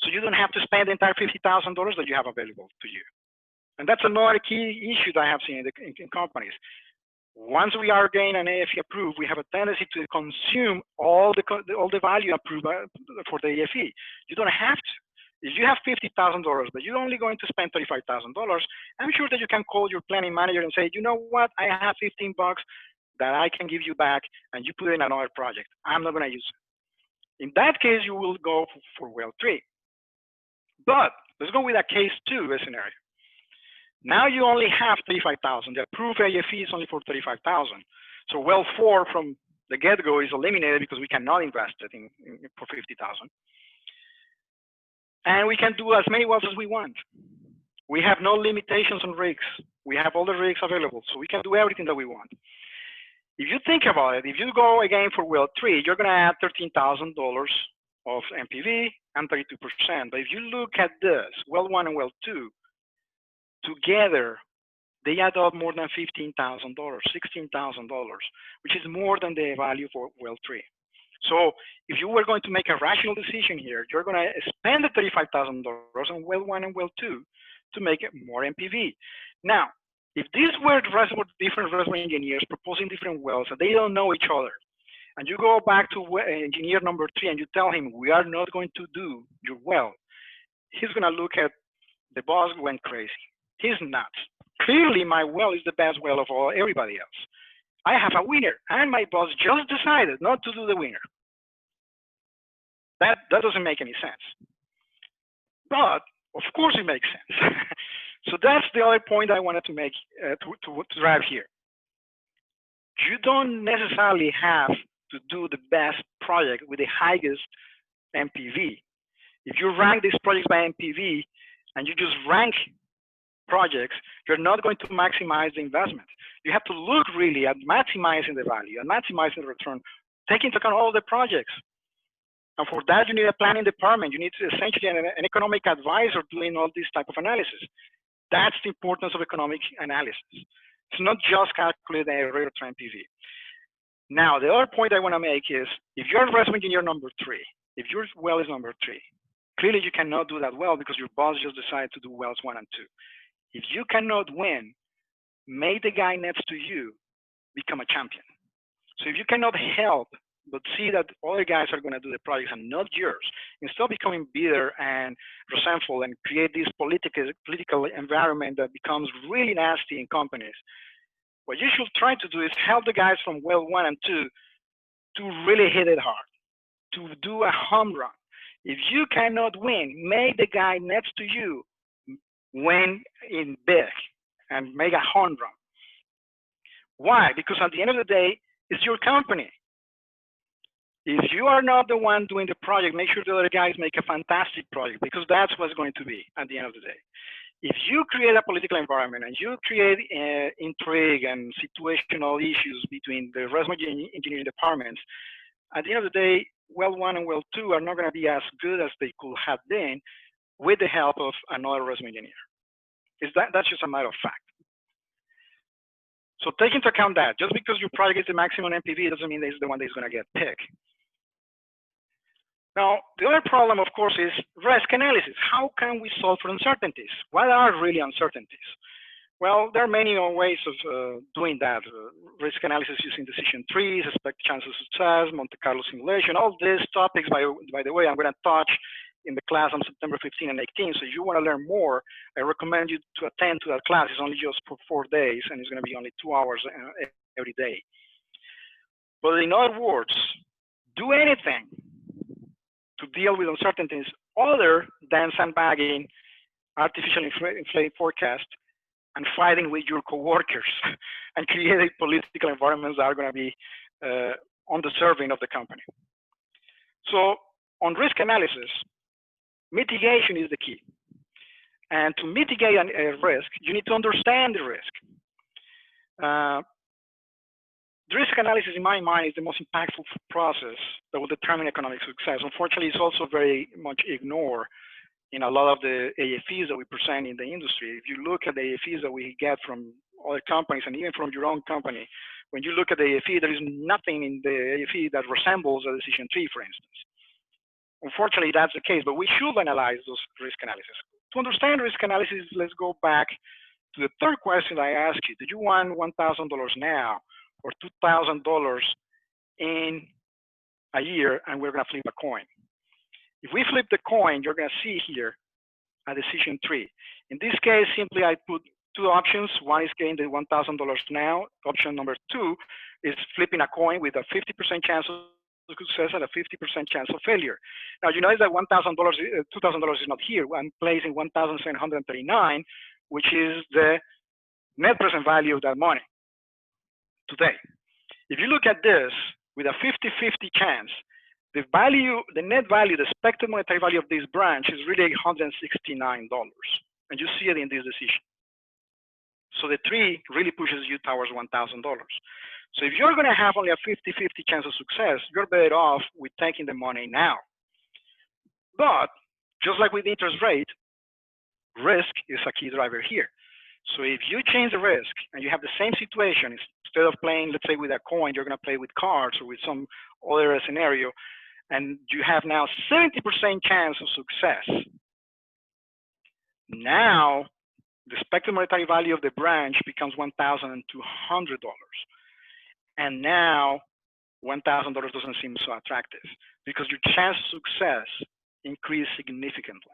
So you don't have to spend the entire $50,000 that you have available to you. And that's another key issue that I have seen in companies. Once we are getting an AFE approved, we have a tendency to consume all the value approved for the AFE. You don't have to. If you have $50,000, but you're only going to spend $35,000, I'm sure that you can call your planning manager and say, you know what, I have 15 bucks that I can give you back, and you put it in another project. I'm not going to use it. In that case, you will go for well 3. But let's go with a case 2 scenario. Now you only have $35,000. The approved AFE is only for $35,000. So well 4 from the get-go is eliminated because we cannot invest it for $50,000. And we can do as many wells as we want. We have no limitations on rigs. We have all the rigs available, so we can do everything that we want. If you think about it, if you go again for well 3, you're going to add $13,000 of NPV and 32%. But if you look at this, well 1 and well 2, together, they add up more than $15,000, $16,000, which is more than the value for well 3. So if you were going to make a rational decision here, you're going to spend the $35,000 on well 1 and well 2 to make it more NPV. Now, if these were different reservoir engineers proposing different wells and they don't know each other, and you go back to engineer number 3 and you tell him, we are not going to do your well, he's going to look at the boss went crazy. He's nuts. Clearly, my well is the best well of everybody else. I have a winner, and my boss just decided not to do the winner. That doesn't make any sense. But, of course, it makes sense. So that's the other point I wanted to make, to drive here. You don't necessarily have to do the best project with the highest MPV. If you rank these projects by MPV and you just rank projects, you're not going to maximize the investment. You have to look really at maximizing the value and maximizing the return, take into account all the projects. And for that, you need a planning department. You need to essentially an economic advisor doing all this type of analysis. That's the importance of economic analysis. It's not just calculating a rate of return MPV. Now, the other point I want to make is, if you're reservoir engineer number 3, if your well is number 3, clearly you cannot do that well because your boss just decided to do wells 1 and 2. If you cannot win, make the guy next to you become a champion. So if you cannot help but see that other guys are going to do the projects and not yours, instead of becoming bitter and resentful and create this political environment that becomes really nasty in companies, what you should try to do is help the guys from well 1 and 2 to really hit it hard, to do a home run. If you cannot win, make the guy next to you win in big and make a home run. Why? Because at the end of the day, it's your company. If you are not the one doing the project, make sure the other guys make a fantastic project, because that's what's going to be at the end of the day. If you create a political environment and you create intrigue and situational issues between the reservoir engineering departments, at the end of the day, well 1 and well 2 are not going to be as good as they could have been with the help of another reservoir engineer. That's just a matter of fact. So take into account that. Just because your project is the maximum MPV doesn't mean that it's the one that is going to get picked. Now, the other problem, of course, is risk analysis. How can we solve for uncertainties? What are really uncertainties? Well, there are many ways of doing that. Risk analysis using decision trees, expected chance of success, Monte Carlo simulation, all these topics, by the way, I'm going to touch in the class on September 15 and 18. So if you want to learn more, I recommend you to attend to that class. It's only just for 4 days, and it's going to be only 2 hours every day. But in other words, do anything to deal with uncertainties other than sandbagging, artificially inflated forecast, and fighting with your coworkers and creating political environments that are going to be undeserving of the company. So on risk analysis, mitigation is the key. And to mitigate a risk, you need to understand the risk. The risk analysis, in my mind, is the most impactful process that will determine economic success. Unfortunately, it's also very much ignored in a lot of the AFEs that we present in the industry. If you look at the AFEs that we get from other companies and even from your own company, when you look at the AFE, there is nothing in the AFE that resembles a decision tree, for instance. Unfortunately, that's the case, but we should analyze those risk analysis. To understand risk analysis, let's go back to the third question I asked you. Did you want $1,000 now or $2,000 in a year, and we're going to flip a coin? If we flip the coin, you're going to see here a decision tree. In this case, simply I put 2 options. One is getting the $1,000 now. Option number 2 is flipping a coin with a 50% chance of success and a 50% chance of failure. Now, you notice that $2,000 is not here. I'm placing 1,739, which is the net present value of that money today. If you look at this with a 50-50 chance, the net value, the expected monetary value of this branch is really $169. And you see it in this decision. So the tree really pushes you towards $1,000. So if you're going to have only a 50-50 chance of success, you're better off with taking the money now. But just like with interest rate, risk is a key driver here. So if you change the risk and you have the same situation, instead of playing, let's say, with a coin, you're going to play with cards or with some other scenario, and you have now 70% chance of success. Now, the expected monetary value of the branch becomes $1,200. And now, $1,000 doesn't seem so attractive because your chance of success increased significantly.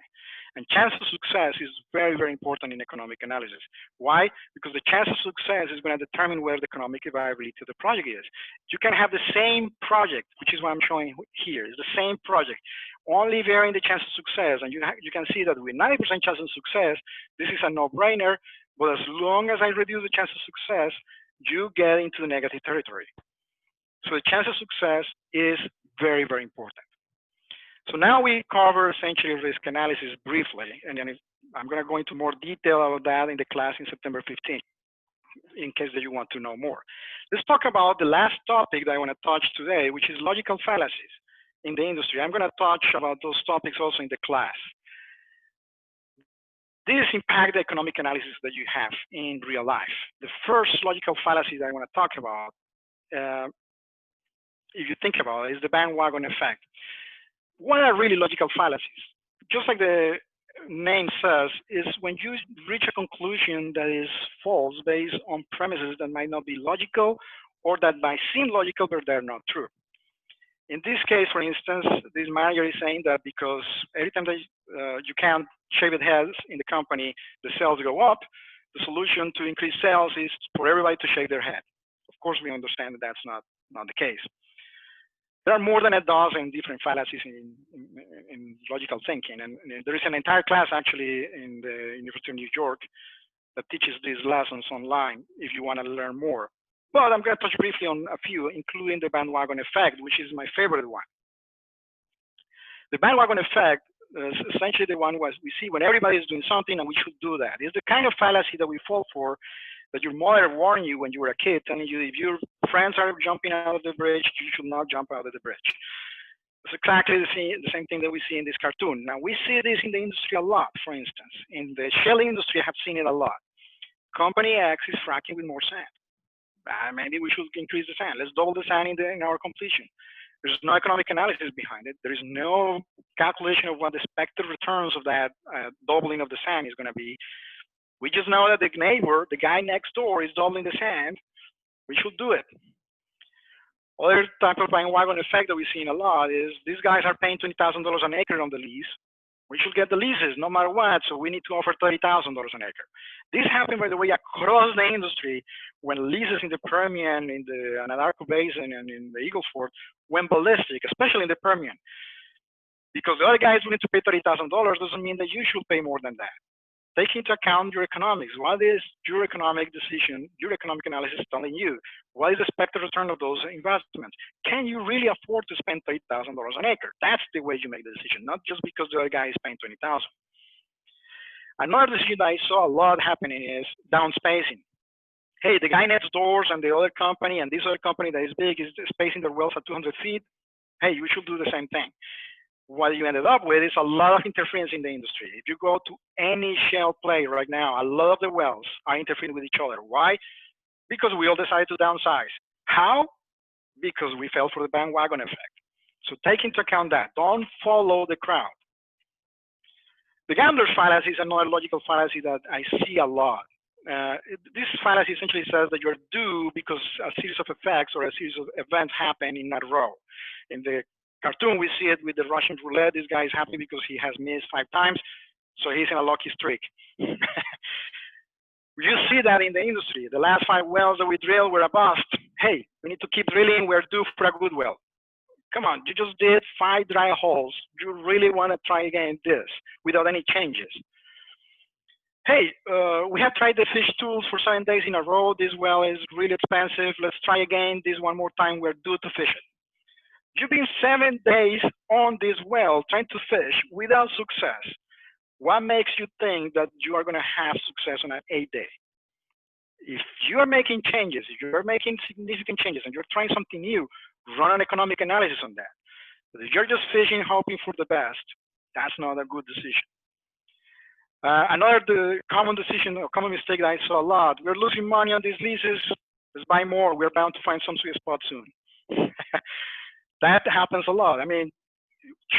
And chance of success is very, very important in economic analysis. Why? Because the chance of success is going to determine where the economic viability of the project is. You can have the same project, which is what I'm showing here. It's the same project, only varying the chance of success. And you can see that with 90% chance of success, this is a no-brainer. But as long as I reduce the chance of success, you get into negative territory. So the chance of success is very, very important. So now we cover essentially risk analysis briefly, and then I'm going to go into more detail about that in the class in September 15th, in case that you want to know more. Let's talk about the last topic that I want to touch today, which is logical fallacies in the industry. I'm going to touch about those topics also in the class. This impact the economic analysis that you have in real life. The first logical fallacy that I want to talk about, if you think about it, is the bandwagon effect. What are really logical fallacies? Just like the name says, is when you reach a conclusion that is false based on premises that might not be logical or that might seem logical, but they're not true. In this case, for instance, this manager is saying that because every time that you count shaved heads in the company, the sales go up, the solution to increase sales is for everybody to shave their head. Of course, we understand that that's not the case. There are more than a dozen different fallacies in logical thinking, and there is an entire class actually in the University of New York that teaches these lessons online if you want to learn more. But I'm going to touch briefly on a few, including the bandwagon effect, which is my favorite one. The bandwagon effect is essentially the one we see when everybody is doing something and we should do that. It's the kind of fallacy that we fall for, that your mother warned you when you were a kid, telling you if your friends are jumping out of the bridge, you should not jump out of the bridge. It's exactly the same thing that we see in this cartoon. Now, we see this in the industry a lot, for instance. In the shale industry, I have seen it a lot. Company X is fracking with more sand. Maybe we should increase the sand. Let's double the sand in our completion. There's no economic analysis behind it. There is no calculation of what the expected returns of that doubling of the sand is going to be. We just know that the neighbor, the guy next door, is doubling the sand. We should do it. Other type of bandwagon effect that we see in a lot is these guys are paying $20,000 an acre on the lease. We should get the leases no matter what, so we need to offer $30,000 an acre. This happened, by the way, across the industry when leases in the Permian, in the Anadarko Basin, and in the Eagle Ford went ballistic, especially in the Permian. Because the other guy is willing to pay $30,000 doesn't mean that you should pay more than that. Take into account your economics. What is your economic decision, your economic analysis telling you? What is the expected return of those investments? Can you really afford to spend $30,000 an acre? That's the way you make the decision, not just because the other guy is paying $20,000. Another decision that I saw a lot happening is downspacing. Hey, the guy next door and the other company and this other company that is big is spacing their wells at 200 feet. Hey, you should do the same thing. What you ended up with is a lot of interference in the industry. If you go to any shale play right now, a lot of the wells are interfering with each other. Why? Because we all decided to downsize. How? Because we fell for the bandwagon effect. So take into account that. Don't follow the crowd. The gambler's fallacy is another logical fallacy that I see a lot. This fallacy essentially says that you're due because a series of effects or a series of events happen in a row. In the cartoon, we see it with the Russian roulette. This guy is happy because he has missed 5 times, so he's in a lucky streak. You see that in the industry. The last 5 wells that we drilled were a bust. Hey, we need to keep drilling. We're due for a good well. Come on, you just did 5 dry holes. You really want to try again this without any changes. Hey, we have tried the fish tools for 7 days in a row. This well is really expensive. Let's try again this one more time. We're due to fish it. You've been 7 days on this well trying to fish without success. What makes you think that you are going to have success on an 8th day? If you are making changes, if you're making significant changes and you're trying something new, run an economic analysis on that. But if you're just fishing, hoping for the best, that's not a good decision. Another common decision or common mistake that I saw a lot, we're losing money on these leases, let's buy more. We're bound to find some sweet spot soon. That happens a lot. I mean,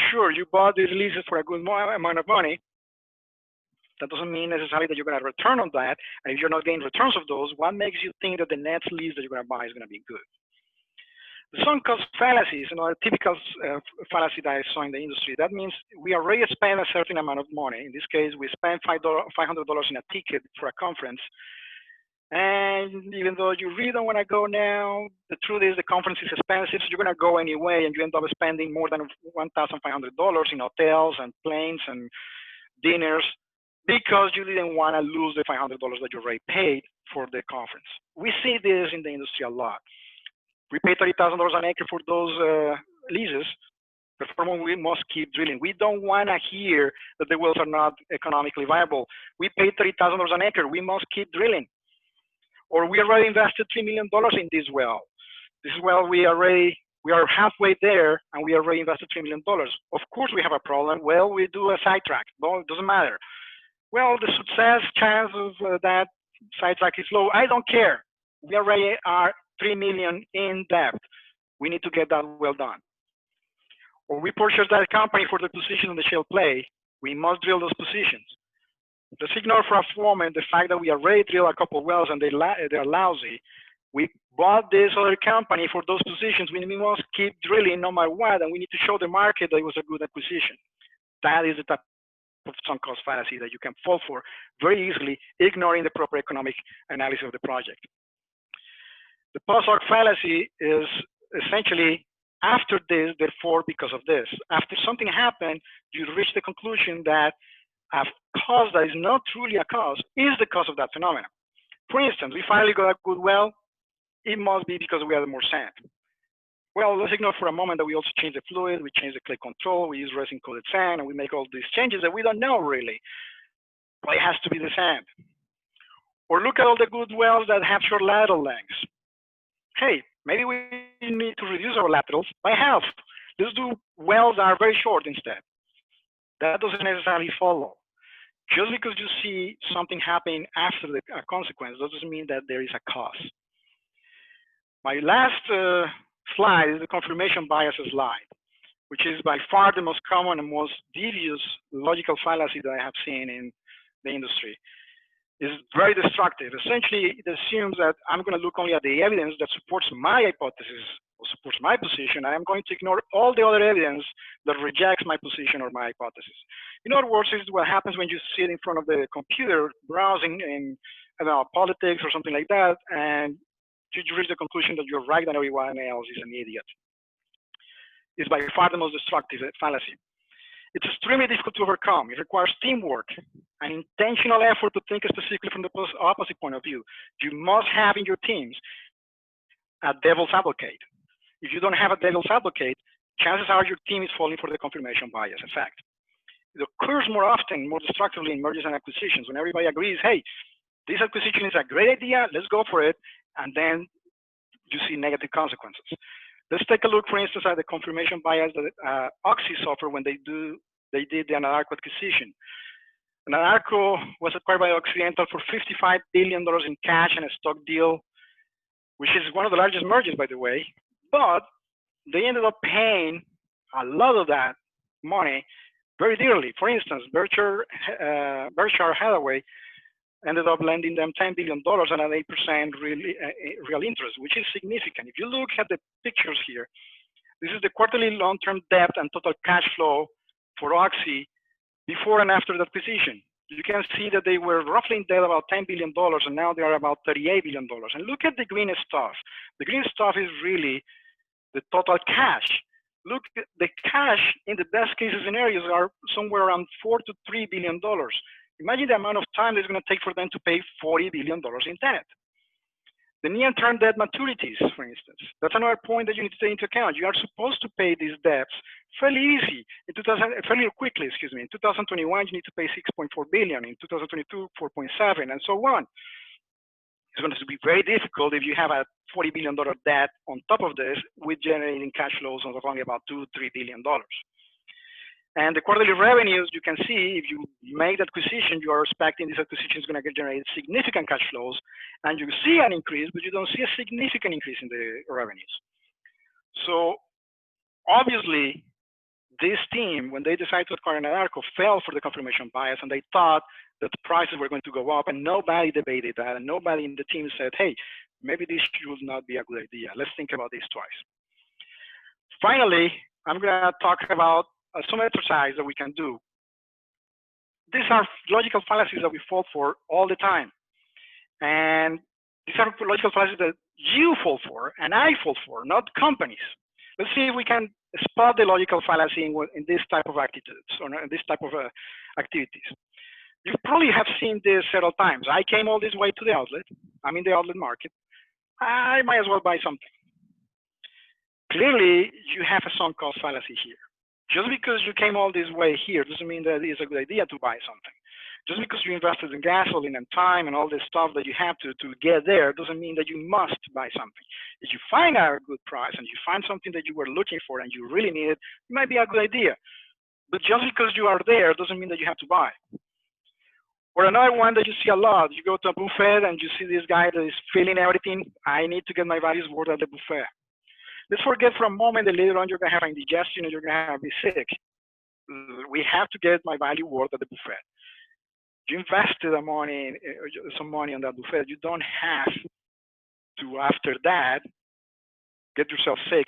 sure, you bought these leases for a good amount of money. That doesn't mean necessarily that you're going to return on that. And if you're not getting returns of those, what makes you think that the next lease that you're going to buy is going to be good? The sunk cost fallacy is another typical fallacy that I saw in the industry. That means we already spent a certain amount of money. In this case, we spent $500 in a ticket for a conference. And even though you really don't want to go now, the truth is the conference is expensive, so you're going to go anyway, and you end up spending more than $1,500 in hotels and planes and dinners. because you didn't want to lose the $500 that you already paid for the conference. We see this in the industry a lot. We pay $30,000 an acre for those leases. Therefore, we must keep drilling. We don't want to hear that the wells are not economically viable. We paid $30,000 an acre. We must keep drilling. Or we already invested $3 million in this well. This well, we are halfway there, and we already invested $3 million. Of course, we have a problem. Well, we do a sidetrack. No, it doesn't matter. Well, the success chance of that sidetrack is low. I don't care. We already are $3 million in debt. We need to get that well done. Or we purchase that company for the position in the shale play. We must drill those positions. Let's ignore for a moment the fact that we already drilled a couple of wells and they're lousy. We bought this other company for those positions. We must keep drilling no matter what, and we need to show the market that it was a good acquisition. That is the type of sunk cost fallacy that you can fall for very easily, ignoring the proper economic analysis of the project. The post-hoc fallacy is essentially after this, therefore, because of this. After something happened, you reach the conclusion that a cause that is not truly a cause is the cause of that phenomenon. For instance, we finally got a good well. It must be because we had more sand. Well, let's ignore for a moment that we also change the fluid, we change the clay control, we use resin-coated sand, and we make all these changes that we don't know really. But it has to be the sand. Or look at all the good wells that have short lateral lengths. Hey, maybe we need to reduce our laterals by half. Let's do wells that are very short instead. That doesn't necessarily follow. Just because you see something happening after the consequence doesn't mean that there is a cause. My last slide is the confirmation bias slide, which is by far the most common and most devious logical fallacy that I have seen in the industry. It's very destructive. Essentially, it assumes that I'm going to look only at the evidence that supports my hypothesis or supports my position, and I'm going to ignore all the other evidence that rejects my position or my hypothesis. In other words, this is what happens when you sit in front of the computer browsing in politics or something like that, and you reach the conclusion that you're right and everyone else is an idiot. It's by far the most destructive fallacy. It's extremely difficult to overcome. It requires teamwork, an intentional effort to think specifically from the opposite point of view. You must have in your teams a devil's advocate. If you don't have a devil's advocate, chances are your team is falling for the confirmation bias effect. It occurs more often, more destructively in mergers and acquisitions when everybody agrees, hey, this acquisition is a great idea, let's go for it, and then you see negative consequences. Let's take a look, for instance, at the confirmation bias that Oxy suffered when they did the Anadarko acquisition. Anadarko was acquired by Occidental for $55 billion in cash and a stock deal, which is one of the largest mergers, by the way, but they ended up paying a lot of that money very dearly. For instance, Berkshire Hathaway ended up lending them $10 billion and an 8% real interest, which is significant. If you look at the pictures here, this is the quarterly long-term debt and total cash flow for Oxy before and after the acquisition. You can see that they were roughly in debt about $10 billion, and now they are about $38 billion. And look at the green stuff. The green stuff is really the total cash. Look, the cash in the best case scenarios are somewhere around $4 to $3 billion. Imagine the amount of time it's going to take for them to pay $40 billion in debt. The near-term debt maturities, for instance, that's another point that you need to take into account. You are supposed to pay these debts fairly fairly quickly, excuse me. In 2021, you need to pay 6.4 billion. In 2022, 4.7, and so on. It's going to be very difficult if you have a $40 billion debt on top of this with generating cash flows of only about $2-3 billion. And the quarterly revenues, you can see if you make the acquisition, you are expecting this acquisition is going to generate significant cash flows, and you see an increase, but you don't see a significant increase in the revenues. So obviously, this team, when they decided to acquire Anadarko, fell for the confirmation bias, and they thought that the prices were going to go up, and nobody debated that, and nobody in the team said, hey, maybe this should not be a good idea. Let's think about this twice. Finally, I'm going to talk about some exercise that we can do. These are logical fallacies that we fall for all the time. And these are logical fallacies that you fall for and I fall for, not companies. Let's see if we can spot the logical fallacy in this type of attitudes or in this type of activities. You probably have seen this several times. I came all this way to the outlet. I'm in the outlet market. I might as well buy something. Clearly, you have a sunk cost fallacy here. Just because you came all this way here doesn't mean that it's a good idea to buy something. Just because you invested in gasoline and time and all this stuff that you have to get there doesn't mean that you must buy something. If you find a good price and you find something that you were looking for and you really need it, it might be a good idea. But just because you are there doesn't mean that you have to buy. Or another one that you see a lot, you go to a buffet and you see this guy that is feeling everything. I need to get my values worth at the buffet. Let's forget for a moment that later on you're going to have indigestion and you're going to be sick. We have to get my value worth at the buffet. You invested some money on that buffet. You don't have to, after that, get yourself sick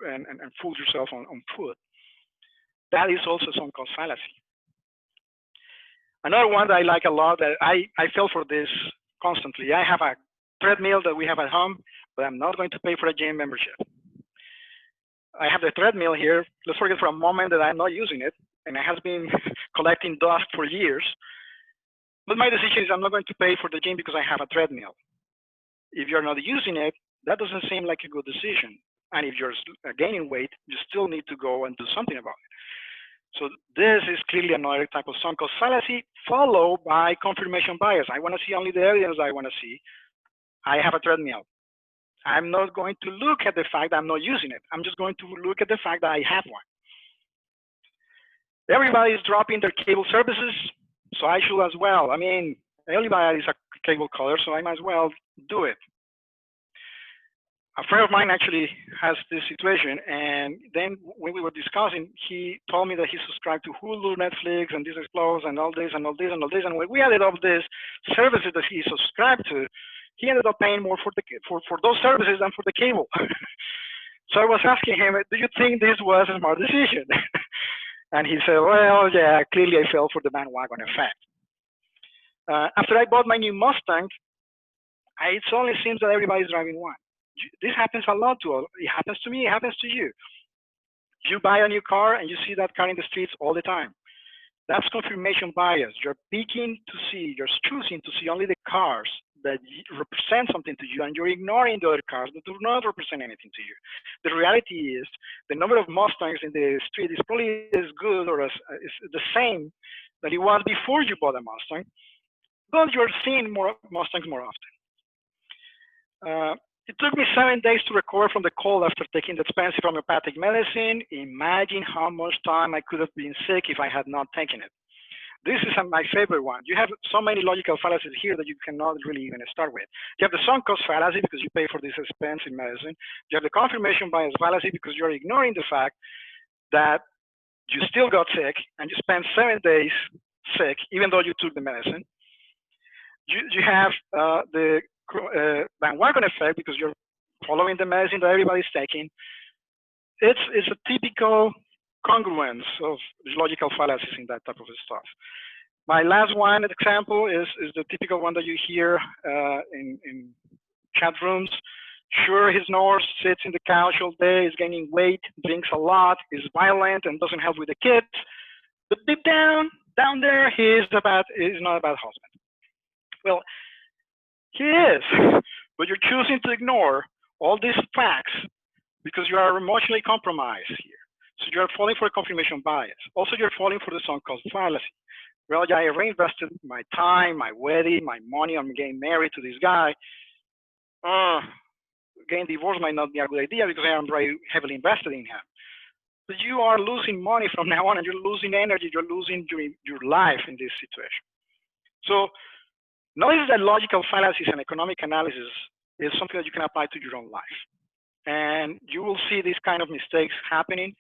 and fool yourself on food. That is also some cost fallacy. Another one that I like a lot, that I fell for this constantly. I have a treadmill that we have at home, but I'm not going to pay for a gym membership. I have the treadmill here. Let's forget for a moment that I'm not using it, and it has been collecting dust for years. But my decision is I'm not going to pay for the gym because I have a treadmill. If you're not using it, that doesn't seem like a good decision. And if you're gaining weight, you still need to go and do something about it. So this is clearly another type of sunk cost fallacy, followed by confirmation bias. I want to see only the evidence I want to see. I have a treadmill. I'm not going to look at the fact that I'm not using it. I'm just going to look at the fact that I have one. Everybody is dropping their cable services, so I should as well. I mean, everybody is a cable caller, so I might as well do it. A friend of mine actually has this situation, and then when we were discussing, he told me that he subscribed to Hulu, Netflix, and Disney Plus, and all this, and all this, and all this, and when we added up these services that he subscribed to, he ended up paying more for those services than for the cable. So I was asking him, do you think this was a smart decision? And he said, well, yeah, clearly I fell for the bandwagon effect. After I bought my new Mustang, it suddenly seems that everybody's driving one. This happens a lot to all. It happens to me, it happens to you. You buy a new car and you see that car in the streets all the time. That's confirmation bias. You're picking to see, you're choosing to see only the cars that represent something to you, and you're ignoring the other cars that do not represent anything to you. The reality is the number of Mustangs in the street is probably as good or as the same that it was before you bought a Mustang, but you're seeing more Mustangs more often. It took me 7 days to recover from the cold after taking the expensive homeopathic medicine. Imagine how much time I could have been sick if I had not taken it. This is my favorite one. You have so many logical fallacies here that you cannot really even start with. You have the sunk cost fallacy because you pay for this expensive medicine. You have the confirmation bias fallacy because you're ignoring the fact that you still got sick and you spent 7 days sick even though you took the medicine. You have the bandwagon effect because you're following the medicine that everybody's taking. It's a typical congruence of logical fallacies in that type of stuff. My last one example is the typical one that you hear in chat rooms. Sure, he snores, sits in the couch all day, is gaining weight, drinks a lot, is violent, and doesn't help with the kids. But deep down there, he is not a bad husband. Well, he is, but you're choosing to ignore all these facts because you are emotionally compromised here. So you're falling for a confirmation bias. Also, you're falling for the sunk cost fallacy. Well, yeah, I reinvested my time, my wedding, my money on getting married to this guy. Getting divorced might not be a good idea because I am very heavily invested in him. But you are losing money from now on, and you're losing energy, you're losing your life in this situation. So notice that logical fallacies and economic analysis is something that you can apply to your own life. And you will see these kind of mistakes happening.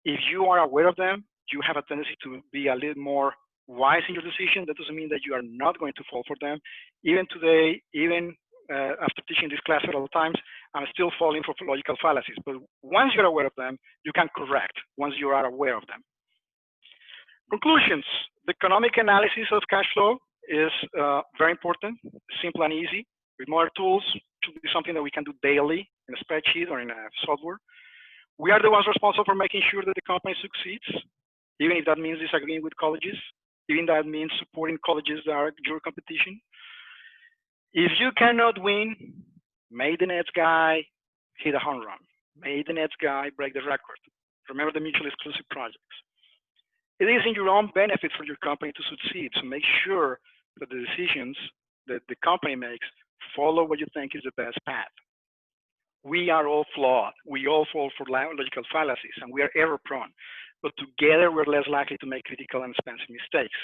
If you are aware of them, you have a tendency to be a little more wise in your decision. That doesn't mean that you are not going to fall for them. Even today, even after teaching this class several times, I'm still falling for logical fallacies. But once you're aware of them, you can correct once you are aware of them. Conclusions. The economic analysis of cash flow is very important, simple and easy. With more tools, it should be something that we can do daily in a spreadsheet or in a software. We are the ones responsible for making sure that the company succeeds, even if that means disagreeing with colleges. even that means supporting colleges that are your competition. If you cannot win, make the next guy hit a home run. Make the next guy break the record. Remember the mutually exclusive projects. It is in your own benefit for your company to succeed. So make sure that the decisions that the company makes follow what you think is the best path. We are all flawed. We all fall for logical fallacies, and we are error prone. But together, we're less likely to make critical and expensive mistakes.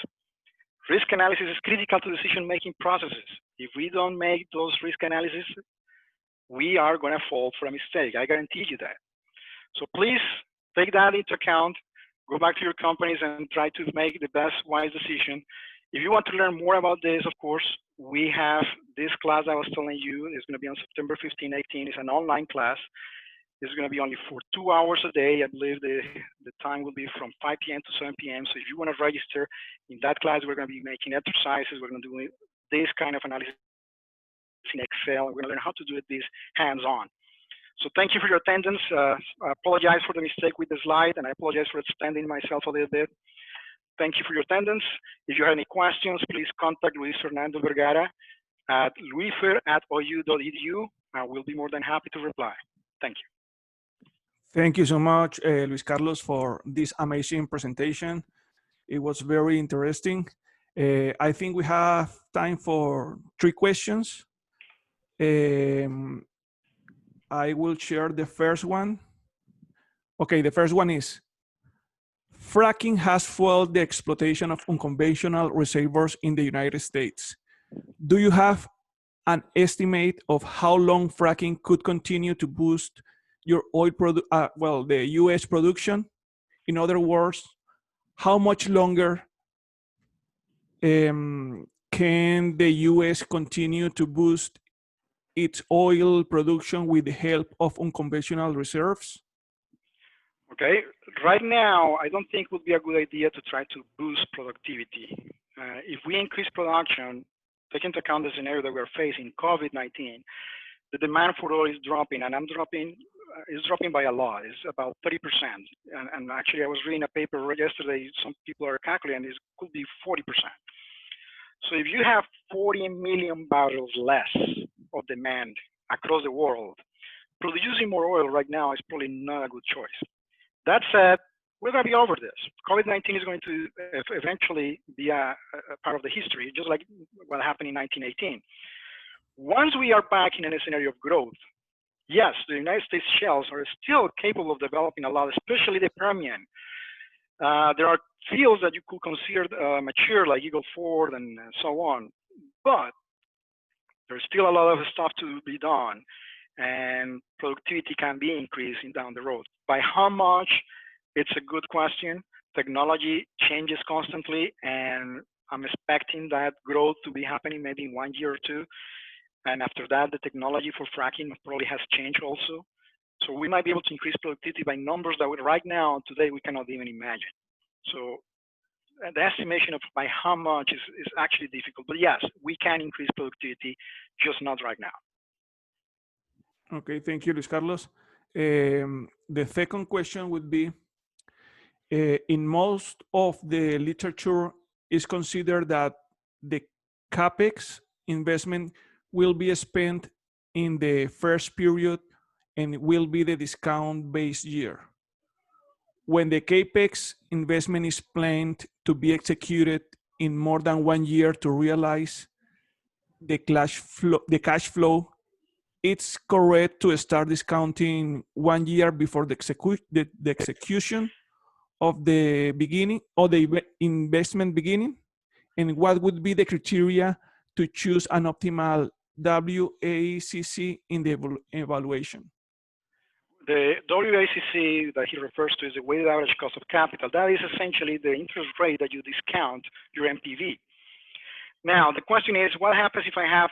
Risk analysis is critical to decision-making processes. If we don't make those risk analyses, we are going to fall for a mistake. I guarantee you that. So please take that into account. Go back to your companies and try to make the best wise decision. If you want to learn more about this, of course, we have this class I was telling you. It's going to be on September 15, 18. It's an online class. It's going to be only for 2 hours a day. I believe the time will be from 5 p.m. to 7 p.m. So if you want to register in that class, we're going to be making exercises. We're going to do this kind of analysis in Excel. We're going to learn how to do this hands-on. So thank you for your attendance. I apologize for the mistake with the slide, and I apologize for extending myself a little bit. Thank you for your attendance. If you have any questions, please contact Luis Fernando Vergara at luisfer@ou.edu. I will be more than happy to reply. Thank you. Thank you so much, Luis Carlos, for this amazing presentation. It was very interesting. I think we have time for 3 questions. I will share the first one. Okay, the first one is, fracking has fueled the exploitation of unconventional reservoirs in the United States. Do you have an estimate of how long fracking could continue to boost your oil the U.S. production? In other words, how much longer can the U.S. continue to boost its oil production with the help of unconventional reserves? Okay, right now, I don't think it would be a good idea to try to boost productivity. If we increase production, take into account the scenario that we're facing, COVID-19, the demand for oil is dropping, and it's dropping by a lot. It's about 30%. And actually, I was reading a paper yesterday, some people are calculating it could be 40%. So if you have 40 million barrels less of demand across the world, producing more oil right now is probably not a good choice. That said, we're going to be over this. COVID-19 is going to eventually be a part of the history, just like what happened in 1918. Once we are back in a scenario of growth, yes, the United States shales are still capable of developing a lot, especially the Permian. There are fields that you could consider mature, like Eagle Ford and so on, but there's still a lot of stuff to be done, and productivity can be increasing down the road. By how much? It's a good question. Technology changes constantly, and I'm expecting that growth to be happening maybe in 1 year or 2. And after that, the technology for fracking probably has changed also. So we might be able to increase productivity by numbers that right now, today, we cannot even imagine. So the estimation of by how much is actually difficult. But yes, we can increase productivity, just not right now. Okay, thank you, Luis Carlos. The second question would be, in most of the literature, is considered that the Capex investment will be spent in the first period and will be the discount-based year. When the Capex investment is planned to be executed in more than 1 year to realize the cash flow, it's correct to start discounting 1 year before the execution of the beginning or the investment beginning? And what would be the criteria to choose an optimal WACC in the evaluation? The WACC that he refers to is the weighted average cost of capital. That is essentially the interest rate that you discount your MPV. Now, the question is, what happens if I have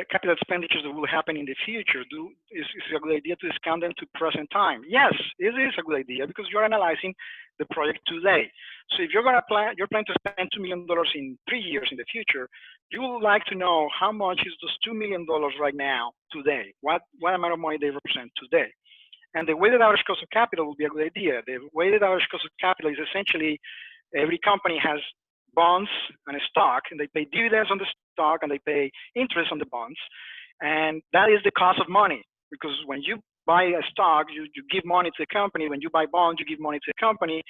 capital expenditures that will happen in the future? Is it a good idea to discount them to present time? Yes, it is a good idea because you're analyzing the project today. So if you're planning to spend $2 million in 3 years in the future, you would like to know how much is those $2 million right now, today? What amount of money they represent today? And the weighted average cost of capital would be a good idea. The weighted average cost of capital is essentially every company has bonds and a stock, and they pay dividends on the stock and they pay interest on the bonds. And that is the cost of money, because when you buy a stock, you give money to the company. When you buy bonds, you give money to the company,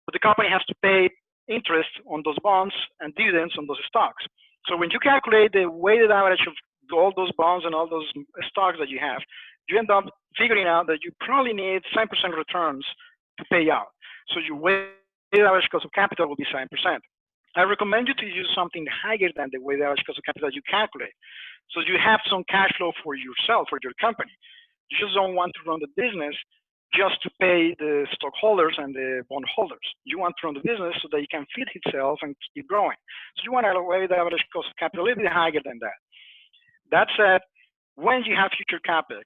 but the company has to pay interest on those bonds and dividends on those stocks. So when you calculate the weighted average of all those bonds and all those stocks that you have, you end up figuring out that you probably need 7% returns to pay out. So your weighted average cost of capital will be 7%. I recommend you to use something higher than the weighted average cost of capital you calculate. So you have some cash flow for yourself, for your company. You just don't want to run the business just to pay the stockholders and the bondholders. You want to run the business so that it can feed itself and keep growing. So you want to weighted average cost of capital a little bit higher than that. That said, when you have future Capex,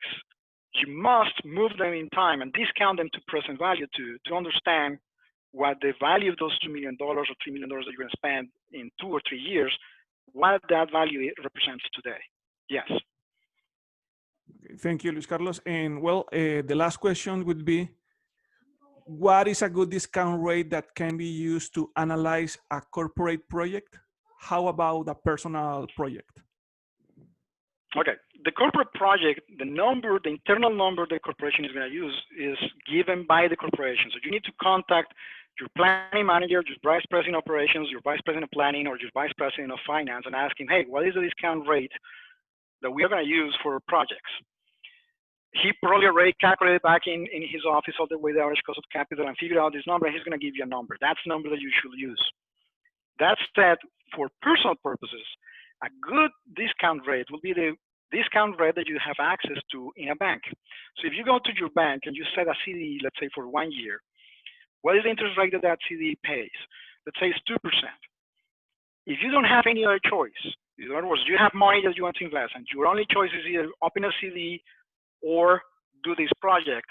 you must move them in time and discount them to present value to understand what the value of those $2 million or $3 million that you're going to spend in 2 or 3 years, what that value represents today. Yes. Okay, thank you, Luis Carlos. And well, the last question would be, what is a good discount rate that can be used to analyze a corporate project? How about a personal project? Okay, the corporate project, the internal number the corporation is going to use is given by the corporation. So you need to contact your planning manager, your vice president of operations, your vice president of planning, or your vice president of finance and ask him, hey, what is the discount rate that we are going to use for projects? He probably already calculated back in his office all the weighted average cost of capital and figured out this number. He's going to give you a number. That's the number that you should use. That said, for personal purposes, a good discount rate will be the discount rate that you have access to in a bank. So if you go to your bank and you set a CD, let's say for 1 year, what is the interest rate that CD pays? Let's say it's 2%. If you don't have any other choice, in other words, you have money that you want to invest and your only choice is either open a CD or do this project,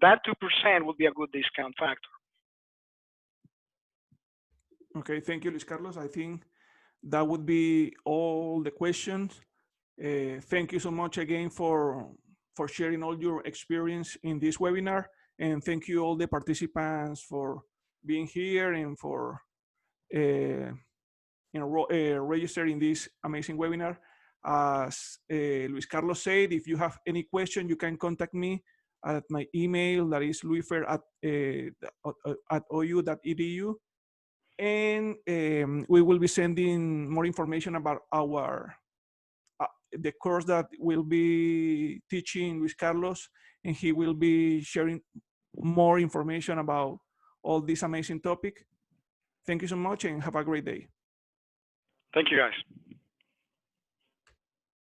that 2% would be a good discount factor. Okay, thank you, Luis Carlos. I think that would be all the questions. Thank you so much again for sharing all your experience in this webinar. And thank you all the participants for being here and for registering this amazing webinar. As Luis Carlos said, if you have any question, you can contact me at my email, that is luifer@ou.edu. And we will be sending more information about the course that will be teaching Luis Carlos, and he will be sharing more information about all this amazing topic. Thank you so much and have a great day. Thank you, guys.